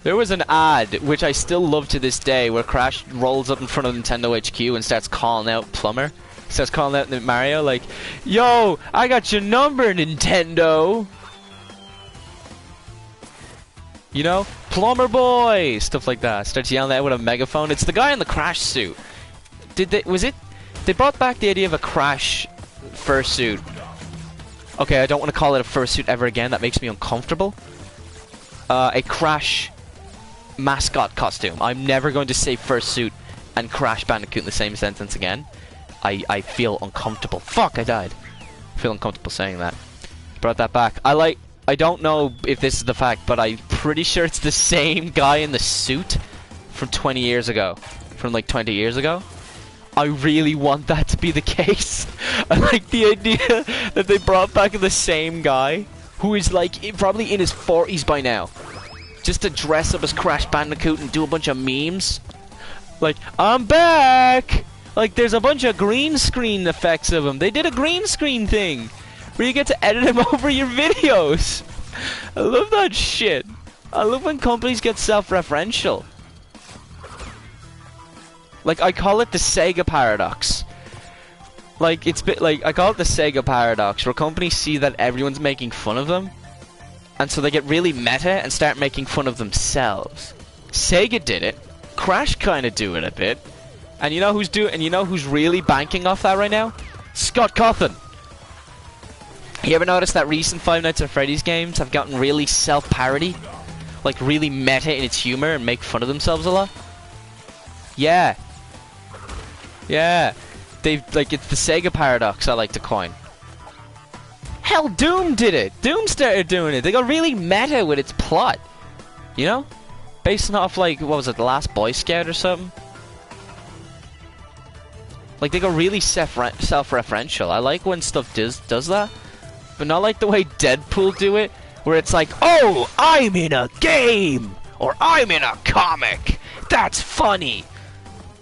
There was an ad, which I still love to this day, where Crash rolls up in front of Nintendo HQ and starts calling out Plumber. Starts calling out Mario, like, "Yo, I got your number, Nintendo!" You know? "Plumber boy!" Stuff like that. Starts yelling out with a megaphone. It's the guy in the Crash suit. They brought back the idea of a Crash fursuit. Okay, I don't want to call it a fursuit ever again. That makes me uncomfortable. A Crash mascot costume. I'm never going to say fursuit and Crash Bandicoot in the same sentence again. I feel uncomfortable. Fuck, I died. I feel uncomfortable saying that. Brought that back. I don't know if this is the fact, but I'm pretty sure it's the same guy in the suit from 20 years ago. From like 20 years ago. I really want that to be the case. I like the idea that they brought back the same guy, who is like probably in his 40s by now, just to dress up as Crash Bandicoot and do a bunch of memes. Like, "I'm back!" Like, there's a bunch of green screen effects of him. They did a green screen thing where you get to edit him over your videos. I love that shit. I love when companies get self-referential. Like, I call it the Sega paradox. Like, I call it the Sega paradox, where companies see that everyone's making fun of them, and so they get really meta and start making fun of themselves. Sega did it. Crash kind of do it a bit. And you know who's really banking off that right now? Scott Cawthon. You ever notice that recent Five Nights at Freddy's games have gotten really self-parody? Like, really meta in its humor and make fun of themselves a lot? Yeah. Yeah. It's the Sega paradox I like to coin. Hell, Doom did it! Doom started doing it! They got really meta with its plot. You know? Based off, like, what was it, The Last Boy Scout or something? Like, they got really self-referential. I like when stuff does that. But not like the way Deadpool do it, where it's like, "Oh, I'm in a game!" Or "I'm in a comic!" That's funny!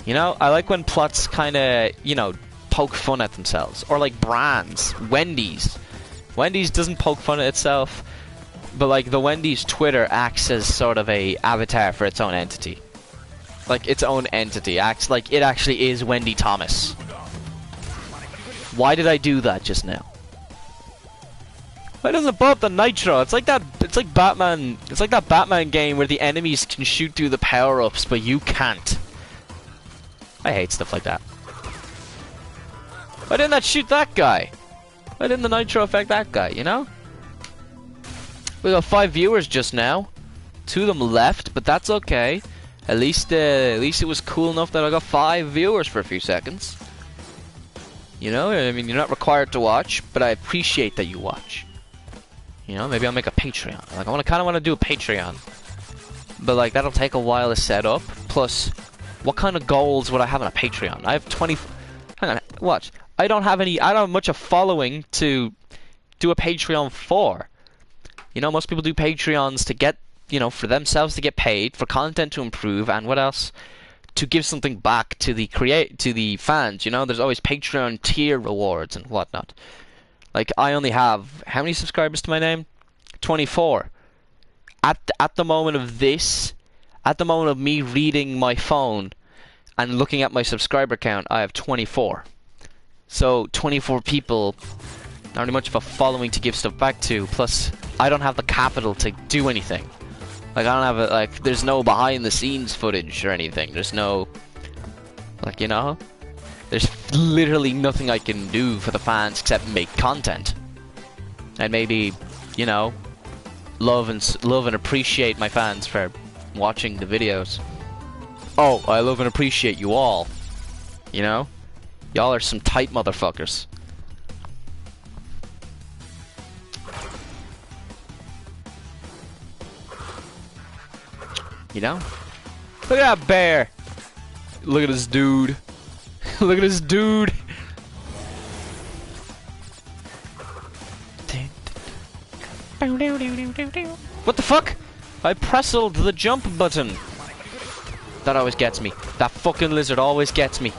You know, I like when plots kinda, you know, poke fun at themselves. Or like brands. Wendy's. Wendy's doesn't poke fun at itself. but like the Wendy's Twitter acts as sort of a avatar for its own entity. Like its own entity acts like it actually is Wendy Thomas. Why did I do that just now? Why doesn't it blow up the nitro? It's like that. It's like Batman. It's like that Batman game where the enemies can shoot through the power-ups, but you can't. I hate stuff like that. Why didn't that shoot that guy? Why didn't the nitro affect that guy? You know? We got 5 viewers just now. 2 of them left, but that's okay. At least it was cool enough that I got 5 viewers for a few seconds. You know, I mean, you're not required to watch, but I appreciate that you watch. You know, maybe I'll make a Patreon. Like, I kind of want to do a Patreon, but like that'll take a while to set up. Plus, what kind of goals would I have on a Patreon? I have 20. Hang on, watch. I don't have much of following to do a Patreon for. You know, most people do Patreons to get, you know, for themselves to get paid, for content to improve, and what else? To give something back to the fans. You know, there's always Patreon tier rewards and whatnot. Like, I only have how many subscribers to my name? 24. At the moment of this, at the moment of me reading my phone and looking at my subscriber count, I have 24. So 24 people, not really much of a following to give stuff back to. Plus, I don't have the capital to do anything. Like, I don't have there's no behind the scenes footage or anything. There's no, like, you know, there's literally nothing I can do for the fans except make content. And maybe, you know, love and appreciate my fans for watching the videos. Oh, I love and appreciate you all. You know? Y'all are some tight motherfuckers. You know? Look at that bear! Look at this dude. Look at this dude! What the fuck? I pressed the jump button. That always gets me. That fucking lizard always gets me.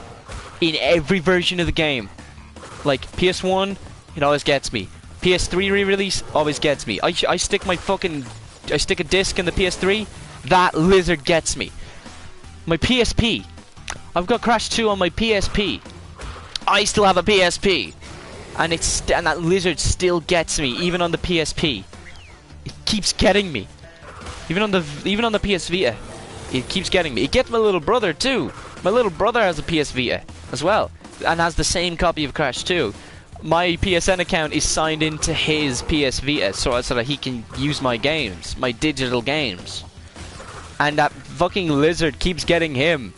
In every version of the game. Like, PS1, it always gets me. PS3 re-release, always gets me. I stick a disc in the PS3, that lizard gets me. My PSP. I've got Crash 2 on my PSP. I still have a PSP. And that lizard still gets me, even on the PSP. It keeps getting me. Even on the PS Vita. It keeps getting me. It gets my little brother too. My little brother has a PS Vita as well, and has the same copy of Crash 2. My PSN account is signed into his PS Vita so that he can use my games, my digital games. And that fucking lizard keeps getting him.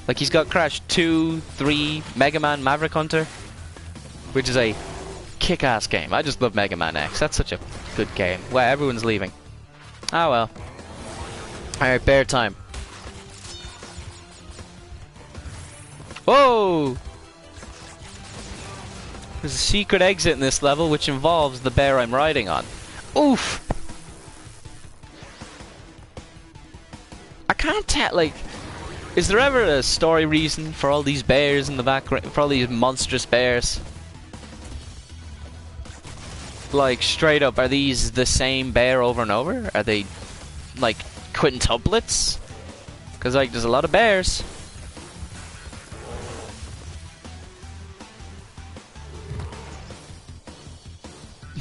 Like, he's got Crash 2, 3, Mega Man Maverick Hunter, which is a kick-ass game. I just love Mega Man X. That's such a good game. Wow, everyone's leaving. Ah well. Alright, bear time. Whoa! There's a secret exit in this level which involves the bear I'm riding on. Oof! I can't tell, like, is there ever a story reason for all these bears in the background, for all these monstrous bears? Like, straight up, are these the same bear over and over? Are they, like, quintuplets? Because, like, there's a lot of bears.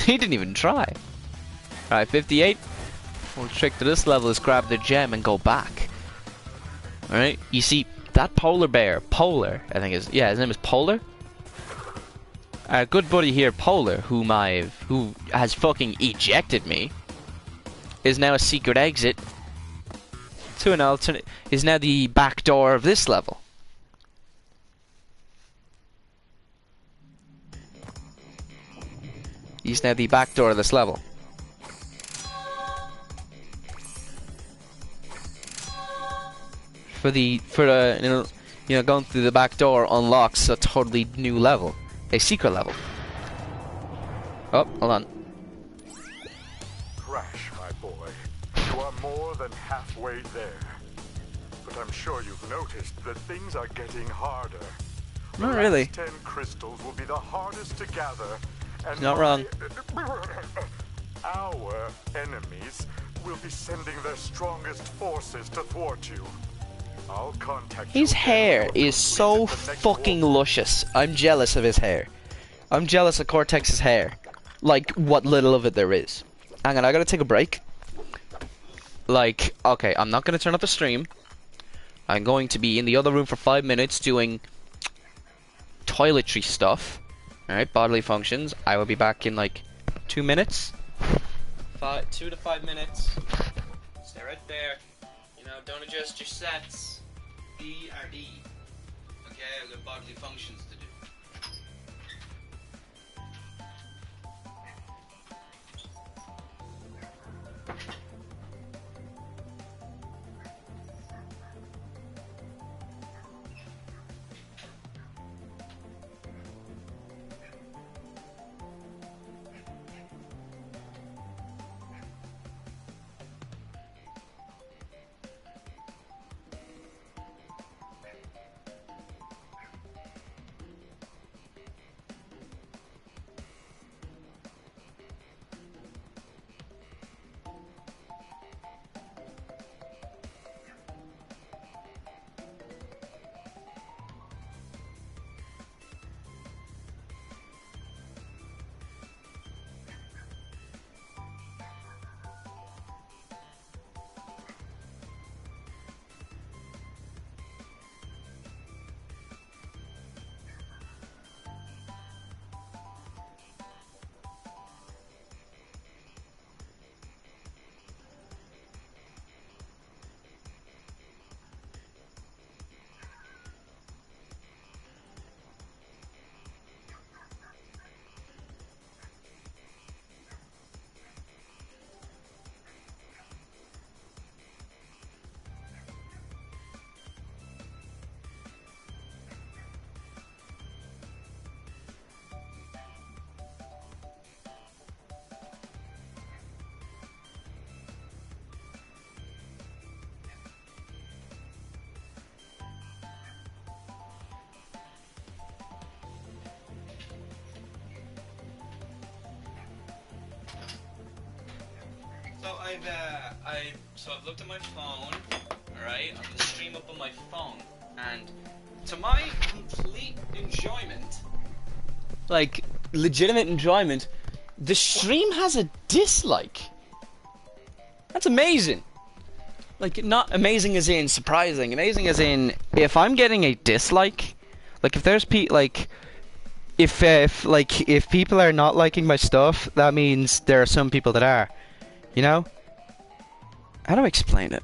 He didn't even try. Alright, 58. Full trick to this level is grab the gem and go back. Alright, you see, that polar bear, Polar, I think his name is Polar. Our good buddy here, Polar, who has fucking ejected me, is now a secret exit to an alternate, is now the back door of this level. He's now the back door of this level. Going through the back door unlocks a totally new level, a secret level. Oh, hold on. Crash, my boy. You are more than halfway there. But I'm sure you've noticed that things are getting harder. Not really. The last 10 crystals will be the hardest to gather. And Not wrong. Our enemies will be sending their strongest forces to thwart you. I'll contact His you hair when you have is so completed the next fucking war. luscious. I'm jealous of his hair. I'm jealous of Cortex's hair. Like, what little of it there is. Hang on, I gotta take a break. Like, okay, I'm not gonna turn off the stream. I'm going to be in the other room for 5 minutes doing toiletry stuff. Alright, bodily functions. I will be back in like 2 minutes. 2 to 5 minutes. Stay right there. You know, don't adjust your sets. BRD. Okay, I've got bodily functions to do. So I've looked at my phone, alright, I'm gonna stream up on my phone, and to my complete enjoyment, like, legitimate enjoyment, the stream has a dislike. That's amazing. Like, not amazing as in surprising, amazing as in, if I'm getting a dislike, like, if there's if people are not liking my stuff, that means there are some people that are, you know? How do I explain it?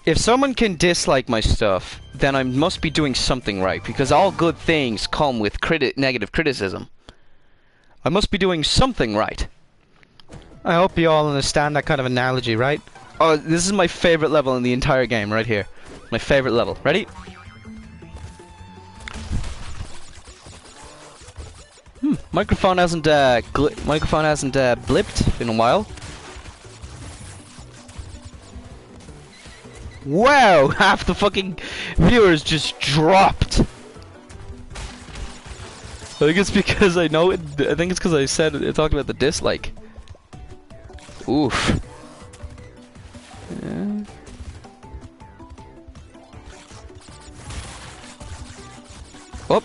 If someone can dislike my stuff, then I must be doing something right, because all good things come with negative criticism. I must be doing something right. I hope you all understand that kind of analogy, right? Oh, this is my favorite level in the entire game, right here. My favorite level. Ready? Microphone hasn't blipped in a while. Wow, half the fucking viewers just dropped. I think it's because I know it. I think it's because I said it, talked about the dislike. Oof. Yeah. Oh,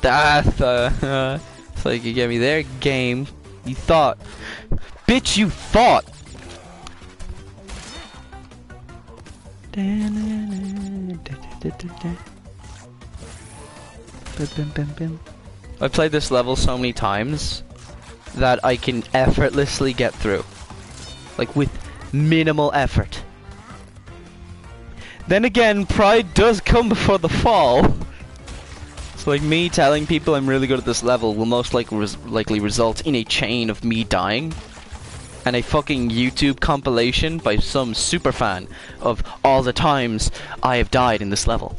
that. It's like you get me there, game. You thought, bitch, you thought. I've played this level so many times that I can effortlessly get through, like with minimal effort. Then again, pride does come before the fall. So like me telling people I'm really good at this level will most likely result in a chain of me dying. And a fucking YouTube compilation by some super fan of all the times I have died in this level.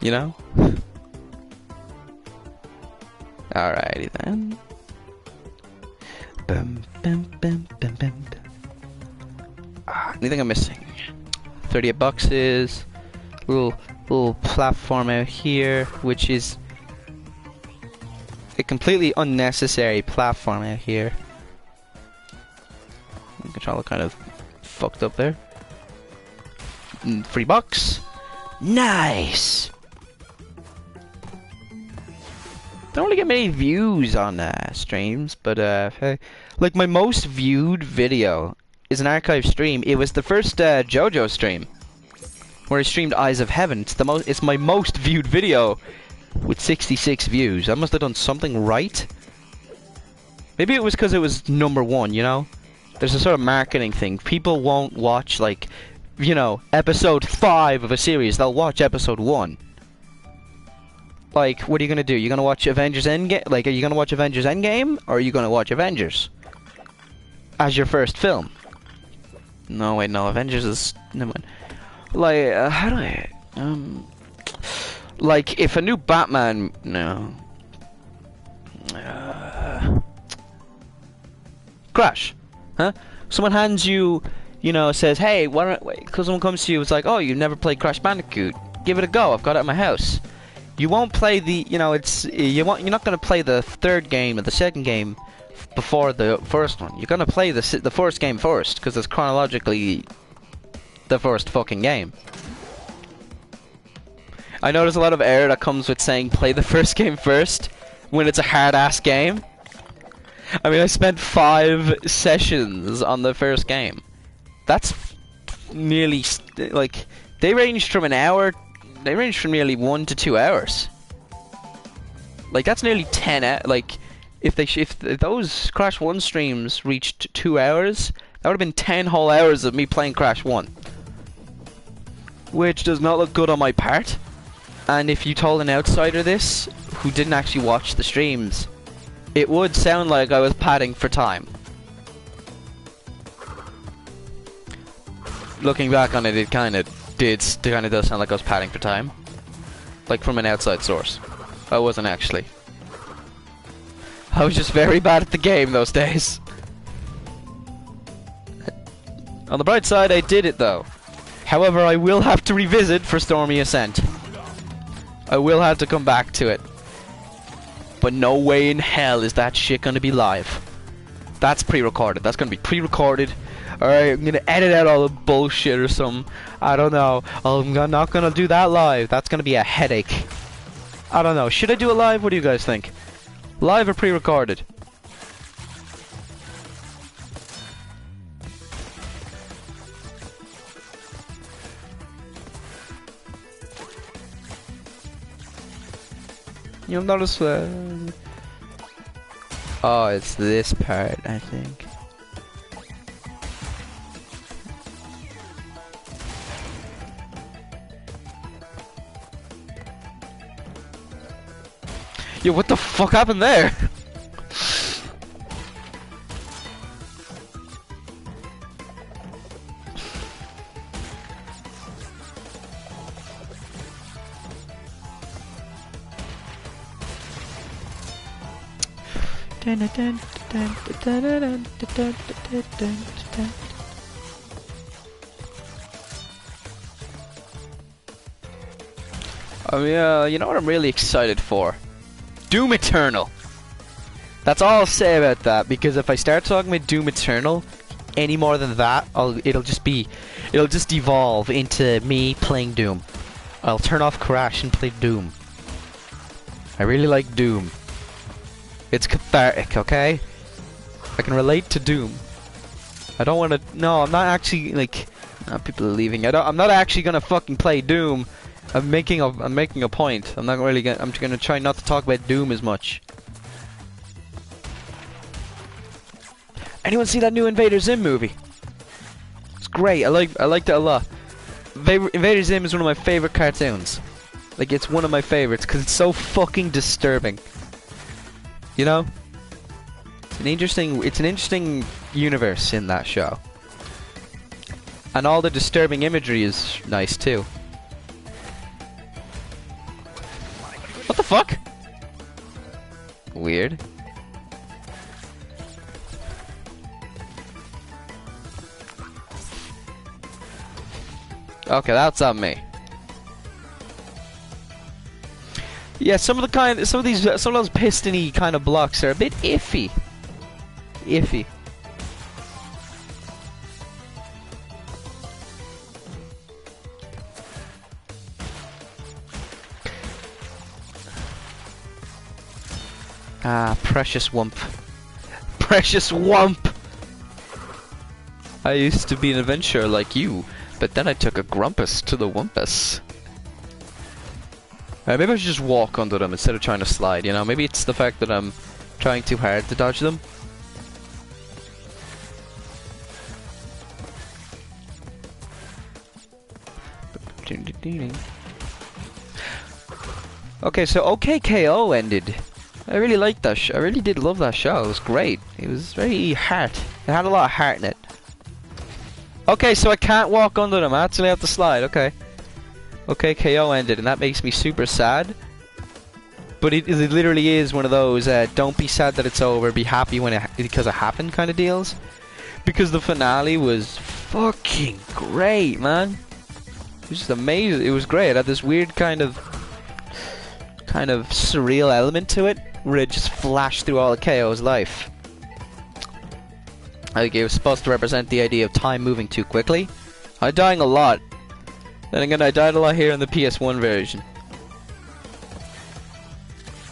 You know? Alrighty then. Anything I'm missing? 38 boxes. Little platform out here, which is completely unnecessary platform out here. The controller kind of fucked up there. Free box. Nice! Don't really get many views on streams, but hey. Like my most viewed video is an archive stream. It was the first JoJo stream where I streamed Eyes of Heaven. It's my most viewed video with 66 views. I must have done something right. Maybe it was because it was #1, you know? There's a sort of marketing thing. People won't watch, like, you know, episode 5 of a series. They'll watch episode 1. Like, what are you gonna do? You're gonna watch Avengers Endgame? Like, are you gonna watch Avengers Endgame? Or are you gonna watch Avengers as your first film? No, wait, no. Avengers is... Never mind. Like, how do I... Like, if a new Batman... No. Crash. Huh? Someone hands you... You know, says, hey, why don't... Because someone comes to you, it's like, oh, you've never played Crash Bandicoot. Give it a go. I've got it at my house. You won't play the... You know, it's... You're not going to play the third game or the second game before the first one. You're going to play the first game first, because it's chronologically the first fucking game. I know there's a lot of error that comes with saying play the first game first when it's a hard-ass game. I mean, I spent 5 sessions on the first game. That's nearly, like, they ranged from an hour, they ranged from nearly 1 to 2 hours. Like, that's nearly 10 like, if those Crash 1 streams reached 2 hours, that would have been 10 whole hours of me playing Crash 1. Which does not look good on my part. And if you told an outsider this, who didn't actually watch the streams, it would sound like I was padding for time. Looking back on it, it kind of does sound like I was padding for time. Like from an outside source. I wasn't actually. I was just very bad at the game those days. On the bright side, I did it though. However, I will have to revisit for Stormy Ascent. I will have to come back to it. But no way in hell is that shit gonna be live. That's pre-recorded. That's gonna be pre-recorded. Alright, I'm gonna edit out all the bullshit or something. I don't know. I'm not gonna do that live. That's gonna be a headache. I don't know. Should I do it live? What do you guys think? Live or pre-recorded? You'll notice oh, it's this part, I think. Yo, what the fuck happened there? You know what I'm really excited for? Doom Eternal. That's all I'll say about that, because if I start talking about Doom Eternal any more than that, it'll just devolve into me playing Doom. I'll turn off Crash and play Doom. I really like Doom. It's cathartic, okay? I can relate to Doom. I don't want to... No, I'm not actually, like... people are leaving. I'm not actually gonna fucking play Doom. I'm making a point. I'm gonna try not to talk about Doom as much. Anyone see that new Invader Zim movie? It's great. I liked it a lot. Invader Zim is one of my favorite cartoons. Like, it's one of my favorites because it's so fucking disturbing. You know? It's an interesting universe in that show. And all the disturbing imagery is nice too. What the fuck? Weird. Okay, that's on me. Yeah, some of those pistony kind of blocks are a bit iffy. Iffy. Ah, precious wump. Precious wump! I used to be an adventurer like you, but then I took a grumpus to the wumpus. Maybe I should just walk under them instead of trying to slide, you know? Maybe it's the fact that I'm trying too hard to dodge them. Okay, so OKKO ended. I really liked that I really did love that show. It was great. It was very heart. It had a lot of heart in it. Okay, so I can't walk under them. I actually have to slide. Okay. OKKO ended, and that makes me super sad. But it literally is one of those don't be sad that it's over, be happy when because it happened kind of deals. Because the finale was fucking great, man. It was just amazing. It was great. It had this weird kind of surreal element to it, where it just flashed through all of KO's life. Like it was supposed to represent the idea of time moving too quickly. I'm dying a lot. Then again, I died a lot here in the PS1 version.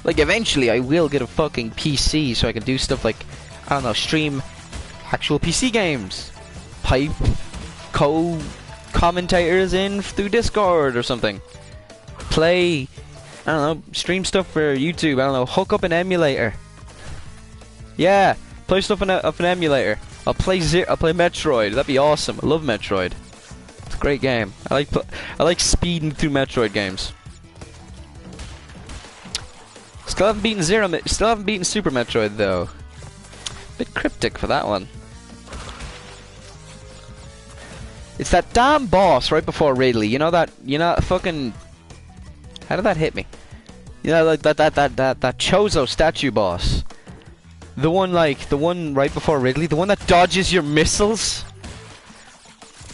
Like eventually I will get a fucking PC so I can do stuff like, I don't know, stream actual PC games. Pipe commentators in through Discord or something. Play, I don't know, stream stuff for YouTube. I don't know, hook up an emulator. Yeah, play stuff off an emulator. I'll play Metroid. That'd be awesome. I love Metroid. It's a great game. I like speeding through Metroid games. Still haven't beaten Super Metroid though. Bit cryptic for that one. It's that damn boss right before Ridley. You know that fucking. How did that hit me? You know, like that Chozo statue boss. The one right before Ridley, the one that dodges your missiles.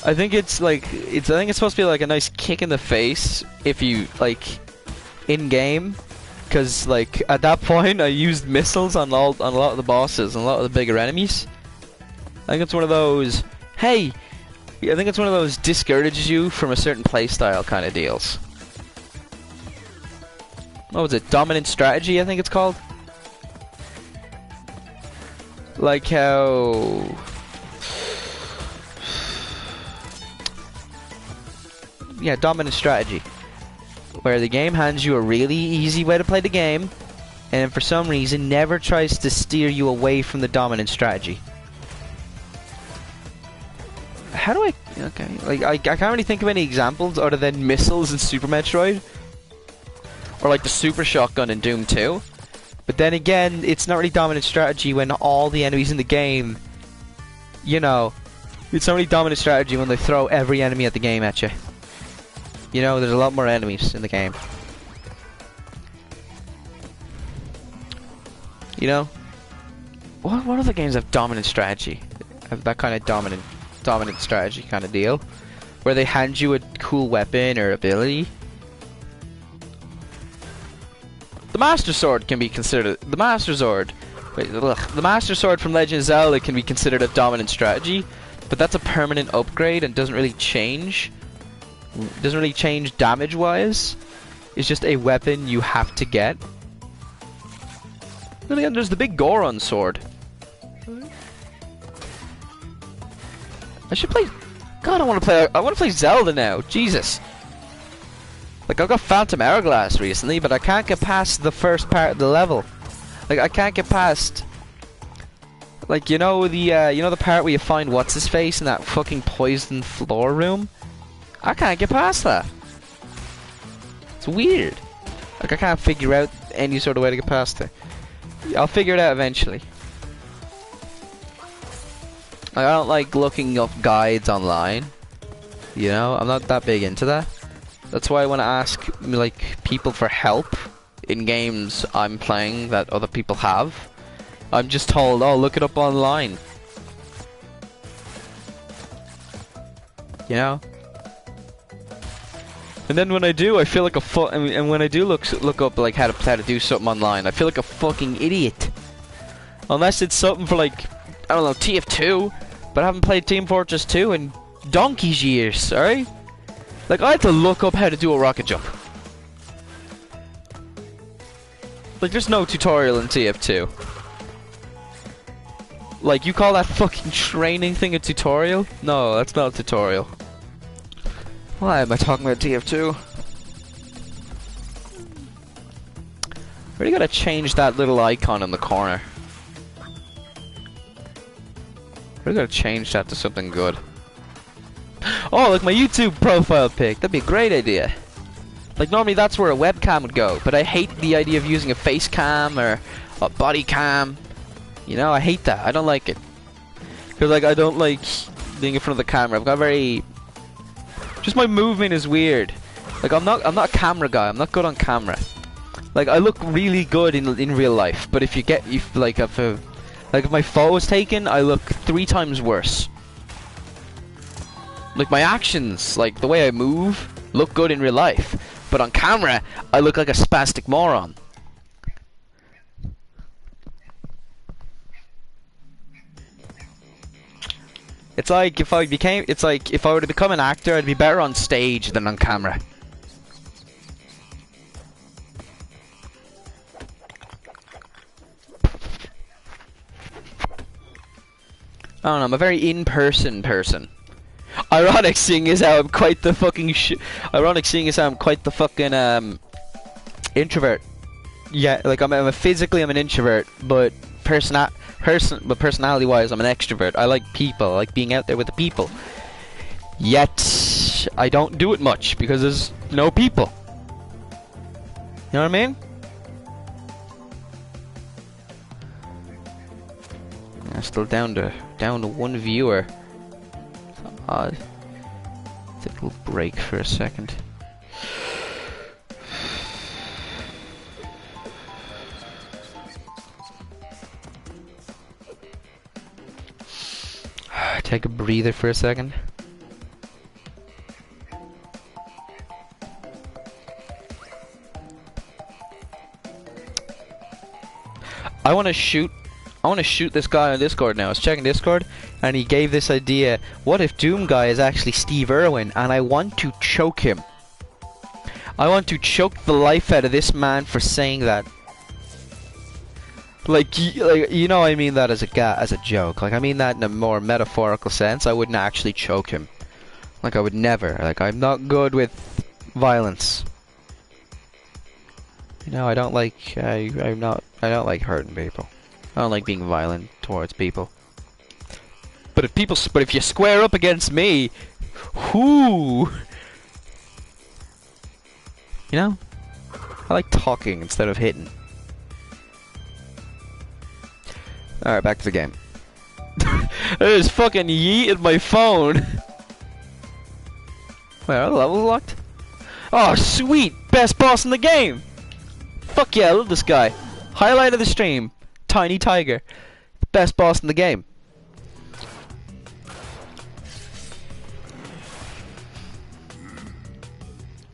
I think it's supposed to be like a nice kick in the face if you like in game, because like at that point I used missiles on a lot of the bosses and a lot of the bigger enemies. I think it's one of those. Hey, I think it's one of those discourages you from a certain playstyle kind of deals. What was it? Dominant strategy, I think it's called. Like how... Yeah, dominant strategy. Where the game hands you a really easy way to play the game, and for some reason never tries to steer you away from the dominant strategy. How do I... Okay, like I can't really think of any examples other than missiles in Super Metroid. Or like the Super Shotgun in Doom 2. But then again, it's not really dominant strategy when all the enemies in the game, you know, it's not really dominant strategy when they throw every enemy at the game at you. You know, there's a lot more enemies in the game. You know? What other games have dominant strategy? Have that kind of dominant strategy kind of deal? Where they hand you a cool weapon or ability? The Master Sword can be considered... The Master Sword... Wait, the Master Sword from Legend of Zelda can be considered a dominant strategy, but that's a permanent upgrade and doesn't really change. Doesn't really change damage-wise. It's just a weapon you have to get. Then again, there's the big Goron Sword. I should play... God, I want to play Zelda now. Jesus. Like, I got Phantom Hourglass recently, but I can't get past the first part of the level. Like, I can't get past... Like, you know the part where you find what's-his-face in that fucking poisoned floor room? I can't get past that. It's weird. Like, I can't figure out any sort of way to get past it. I'll figure it out eventually. I don't like looking up guides online. You know, I'm not that big into that. That's why I want to ask, like, people for help in games I'm playing that other people have. I'm just told, oh, look it up online. You know? And then when I do, I feel like a and when I do look up like how to do something online, I feel like a fucking idiot. Unless it's something for like, I don't know, TF2, but I haven't played Team Fortress 2 in donkey's years, alright? Like, I had to look up how to do a rocket jump. Like, there's no tutorial in TF2. Like, you call that fucking training thing a tutorial? No, that's not a tutorial. Why am I talking about TF2? Really gotta change that little icon in the corner. Really gotta change that to something good. Oh, like my YouTube profile pic. That'd be a great idea. Like, normally that's where a webcam would go, but I hate the idea of using a face cam or a body cam. You know, I hate that. I don't like it. Because, like, I don't like being in front of the camera. I've got very... Just my movement is weird. Like, I'm not a camera guy. I'm not good on camera. Like, I look really good in real life, but if if my photo is taken, I look 3 times worse. Like, my actions, like, the way I move, look good in real life. But on camera, I look like a spastic moron. It's like if I were to become an actor, I'd be better on stage than on camera. I don't know, I'm a very in-person person. Ironic seeing as how I'm quite the fucking introvert. Yeah, like I'm an introvert, but personality-wise, I'm an extrovert. I like people. I like being out there with the people. Yet, I don't do it much because there's no people. You know what I mean? I'm still down to 1 viewer. Odd. I think we'll break for a second. Take a breather for a second. I want to shoot this guy on Discord now. I was checking Discord and he gave this idea. What if Doom Guy is actually Steve Irwin and I want to choke him? I want to choke the life out of this man for saying that. Like you know, I mean that as a joke. Like, I mean that in a more metaphorical sense. I wouldn't actually choke him. Like, I would never. Like, I'm not good with violence. You know, I don't like. I don't like hurting people. I don't like being violent towards people. But if you square up against me, whoo! You know, I like talking instead of hitting. Alright, back to the game. I just fucking yeeted my phone. Wait, are the levels locked? Oh, sweet! Best boss in the game! Fuck yeah, I love this guy. Highlight of the stream. Tiny Tiger. Best boss in the game.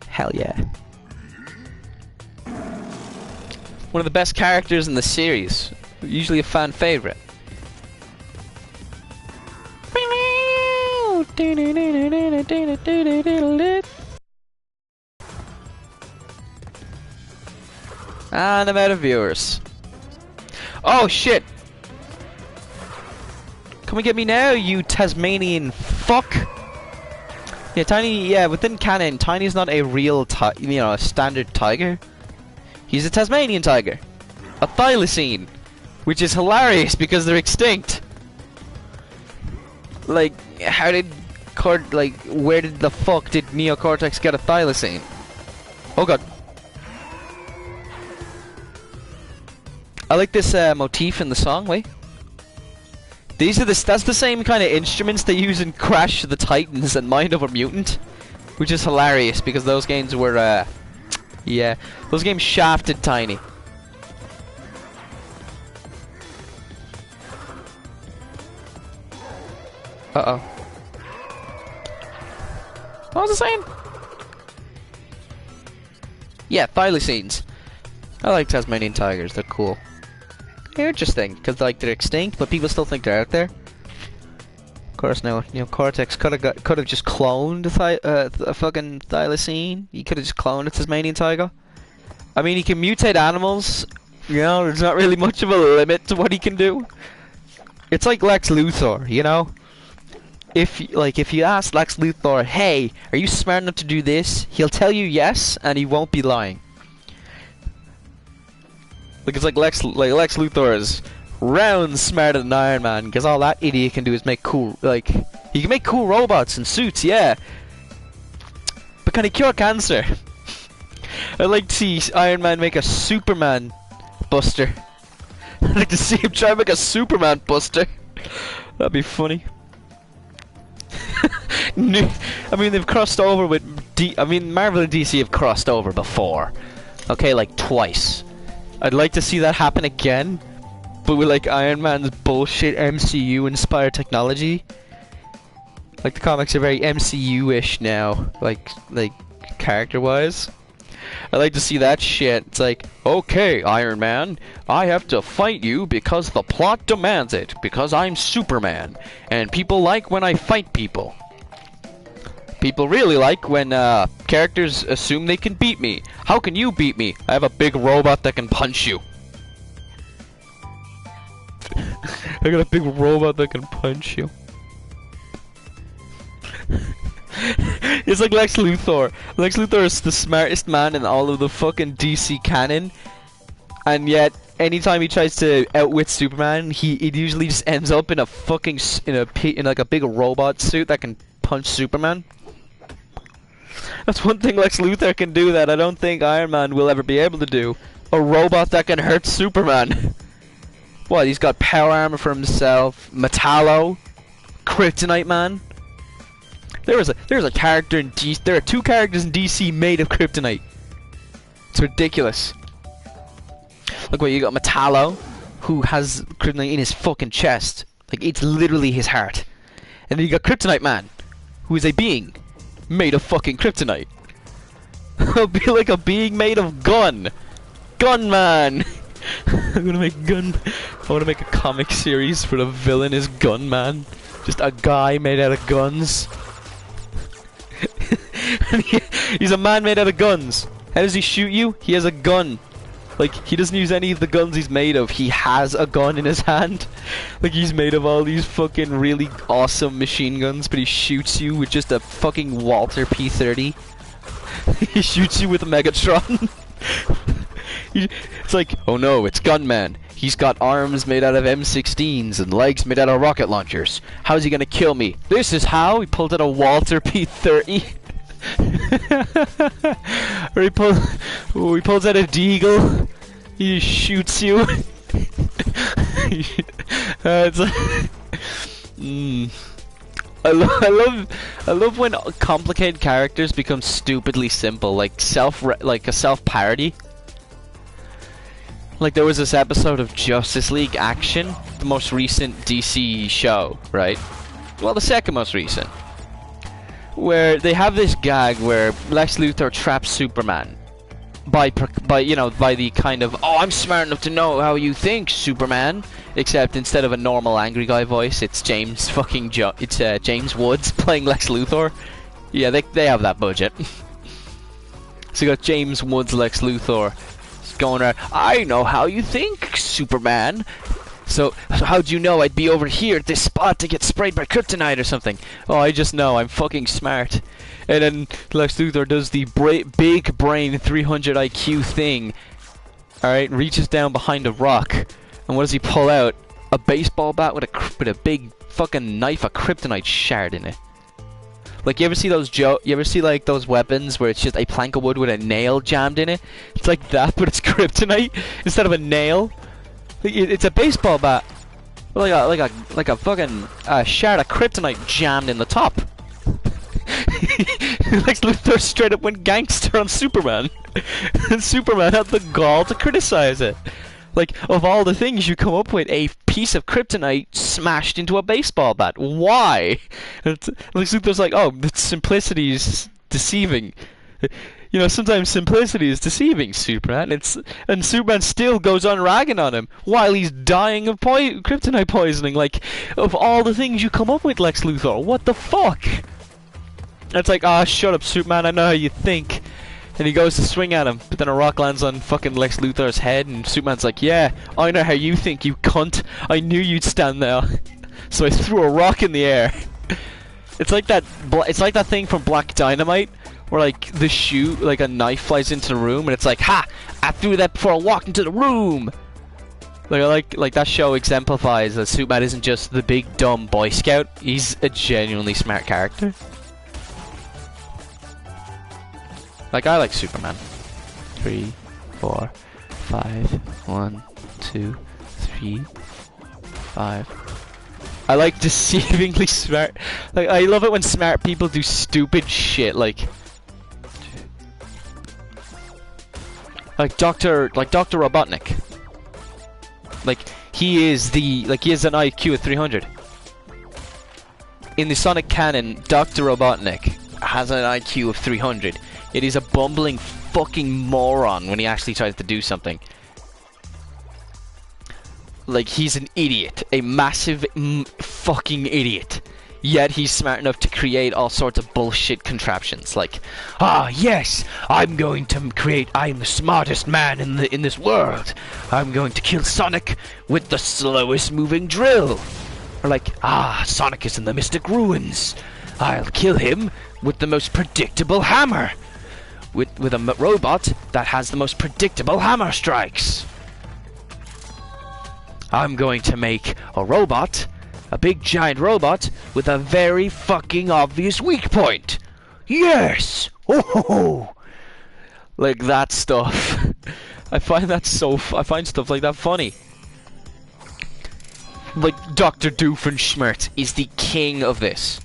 Hell yeah. One of the best characters in the series. Usually a fan favorite. And I'm out of viewers. Oh shit! Come and get me now, you Tasmanian fuck! Yeah, Tiny. Yeah, within canon, Tiny's not a real, a standard tiger. He's a Tasmanian tiger, a thylacine. Which is hilarious because they're extinct. Like, where did the fuck did Neocortex get a thylacine? Oh god. I like this motif in the song, wait. That's the same kind of instruments they use in Crash the Titans and Mind Over Mutant. Which is hilarious because those games were, yeah, those games shafted Tiny. Uh-oh. What was I saying? Yeah, thylacines. I like Tasmanian tigers. They're cool. They're interesting because like they're extinct, but people still think they're out there. Of course, now you know Cortex could have just cloned a fucking thylacine. He could have just cloned a Tasmanian tiger. I mean, he can mutate animals. You know, there's not really much of a limit to what he can do. It's like Lex Luthor, you know. If you ask Lex Luthor, hey, are you smart enough to do this? He'll tell you yes, and he won't be lying. Like it's like Lex Luthor is round smarter than Iron Man, because all that idiot can do is make cool, like, he can make cool robots and suits, yeah. But can he cure cancer? I'd like to see Iron Man make a Superman buster. I'd like to see him try to make a Superman buster. That'd be funny. I mean, they've crossed over with Marvel and DC have crossed over before. Okay, like twice. I'd like to see that happen again, but with like Iron Man's bullshit MCU-inspired technology. Like the comics are very MCU-ish now, like character-wise. I'd like to see that shit. It's like, okay, Iron Man, I have to fight you because the plot demands it, because I'm Superman, and people like when I fight people. People really like when characters assume they can beat me. How can you beat me? I have a big robot that can punch you. I got a big robot that can punch you. It's like Lex Luthor. Lex Luthor is the smartest man in all of the fucking DC canon, and yet anytime he tries to outwit Superman, it usually just ends up in a fucking in like a big robot suit that can punch Superman. That's one thing Lex Luthor can do that I don't think Iron Man will ever be able to do. A robot that can hurt Superman. What? He's got power armor for himself. Metallo, Kryptonite Man. There's a character in DC. There are 2 characters in DC made of kryptonite. It's ridiculous. Look, what you got Metallo, who has kryptonite in his fucking chest. Like it's literally his heart. And then you got Kryptonite Man, who is a being made of fucking kryptonite. It'll be like a being made of gun. Gunman. I'm gonna make I wanna make a comic series where the villain is Gunman. Just a guy made out of guns. He's a man made out of guns. How does he shoot you? He has a gun. Like, he doesn't use any of the guns he's made of. He has a gun in his hand. Like, he's made of all these fucking really awesome machine guns, but he shoots you with just a fucking Walter P30. He shoots you with a Megatron. It's like, oh no, it's Gunman. He's got arms made out of M16s and legs made out of rocket launchers. How's he gonna kill me? This is how. He pulled out a Walter P30. Or he pulls out a deagle. He shoots you. It's like, I love when complicated characters become stupidly simple, like a self-parody. Like there was this episode of Justice League Action, the most recent DC show, right? Well, the second most recent, where they have this gag where Lex Luthor traps Superman by the kind of, oh, I'm smart enough to know how you think, Superman. Except instead of a normal angry guy voice, it's James Woods playing Lex Luthor. Yeah, they have that budget. So you got James Woods Lex Luthor going around, I know how you think, Superman. So how'd you know I'd be over here at this spot to get sprayed by kryptonite or something? Oh, I just know, I'm fucking smart. And then Lex Luthor does the big brain 300 IQ thing. Alright, reaches down behind a rock. And what does he pull out? A baseball bat with a big fucking knife, a kryptonite shard in it. Like, you ever see like those weapons where it's just a plank of wood with a nail jammed in it? It's like that, but it's kryptonite instead of a nail. It's a baseball bat, like a fucking shard of kryptonite jammed in the top. Lex Luthor straight up went gangster on Superman, and Superman had the gall to criticize it. Like, of all the things you come up with, a piece of kryptonite smashed into a baseball bat. Why? Lex Luthor's like, oh, the simplicity is deceiving. You know, sometimes simplicity is deceiving, Superman. And Superman still goes on ragging on him while he's dying of kryptonite poisoning. Like, of all the things you come up with, Lex Luthor, what the fuck? It's like, ah, shut up, Superman, I know how you think. And he goes to swing at him, but then a rock lands on fucking Lex Luthor's head, and Superman's like, yeah, I know how you think, you cunt. I knew you'd stand there. So I threw a rock in the air. It's like that thing from Black Dynamite, where like the shoe, like a knife flies into the room, and it's like, ha! I threw that before I walked into the room. Like that show exemplifies that Superman isn't just the big dumb Boy Scout. He's a genuinely smart character. Like, I like Superman. 3, 4, 5, 1, 2, 3, 5. I like deceivingly smart. Like, I love it when smart people do stupid shit. Like Dr. Robotnik. Like, he is an IQ of 300. In the Sonic canon, Dr. Robotnik has an IQ of 300. It is a bumbling fucking moron when he actually tries to do something. Like, he's an idiot. A massive fucking idiot. Yet he's smart enough to create all sorts of bullshit contraptions. Like, ah, yes, I'm the smartest man in this world. I'm going to kill Sonic with the slowest moving drill. Or like, ah, Sonic is in the Mystic Ruins. I'll kill him with the most predictable hammer. With a robot that has the most predictable hammer strikes. I'm going to make a robot, a big giant robot, with a very fucking obvious weak point. Yes! Oh! Like that stuff. I find stuff like that funny. Like, Dr. Doofenshmirtz is the king of this.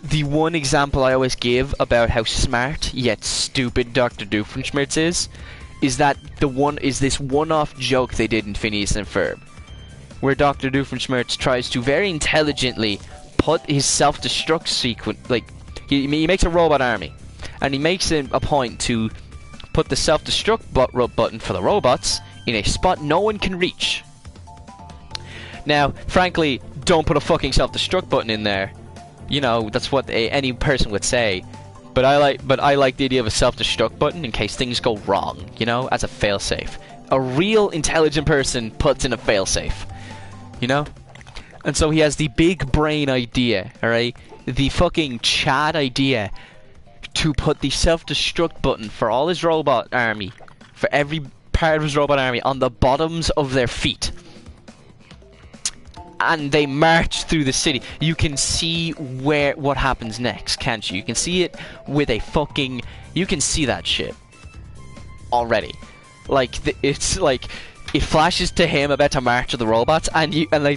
The one example I always give about how smart yet stupid Dr. Doofenshmirtz is this one-off joke they did in Phineas and Ferb, where Dr. Doofenshmirtz tries to very intelligently put his self-destruct sequence, like, he makes a robot army, and he makes a point to put the self-destruct button for the robots in a spot no one can reach. Now, frankly, don't put a fucking self-destruct button in there. You know, that's what any person would say. But I like the idea of a self-destruct button in case things go wrong, you know, as a failsafe. A real intelligent person puts in a failsafe, you know? And so he has the big brain idea, alright? The fucking Chad idea to put the self-destruct button for all his robot army, for every part of his robot army, on the bottoms of their feet. And they march through the city. You can see what happens next, can't you? You can see it with a fucking... You can see that shit already. Like, it's like... It flashes to him about to march with the robots, and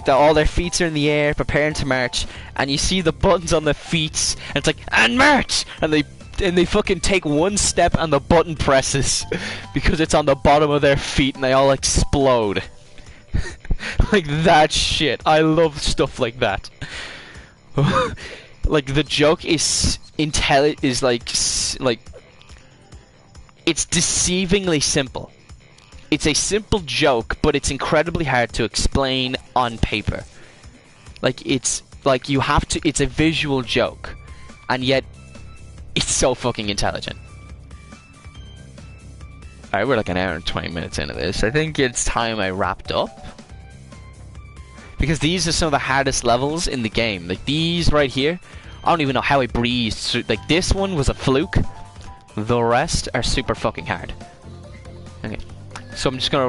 all their feet are in the air, preparing to march, and you see the buttons on the feet, and it's like, and march! And they fucking take one step and the button presses because it's on the bottom of their feet, and they all explode. Like that shit. I love stuff like that. Like, the joke is like it's deceivingly simple. It's a simple joke, but it's incredibly hard to explain on paper. Like, it's like it's a visual joke, and yet it's so fucking intelligent. Alright, we're like an hour and 20 minutes into this. I think it's time I wrapped up. Because these are some of the hardest levels in the game. Like, these right here, I don't even know how I breezed through. Like, this one was a fluke. The rest are super fucking hard. Okay. So I'm just gonna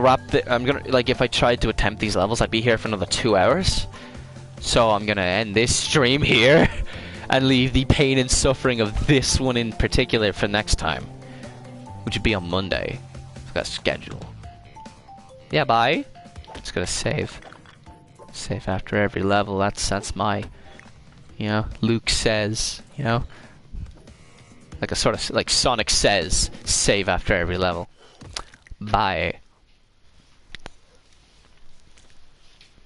like, if I tried to attempt these levels, I'd be here for another 2 hours. So I'm gonna end this stream here and leave the pain and suffering of this one in particular for next time, which would be on Monday. I've got a schedule. Yeah, bye. Just gotta save. Save after every level. That's my, you know, Luke says, you know, like a sort of like Sonic says, save after every level. Bye.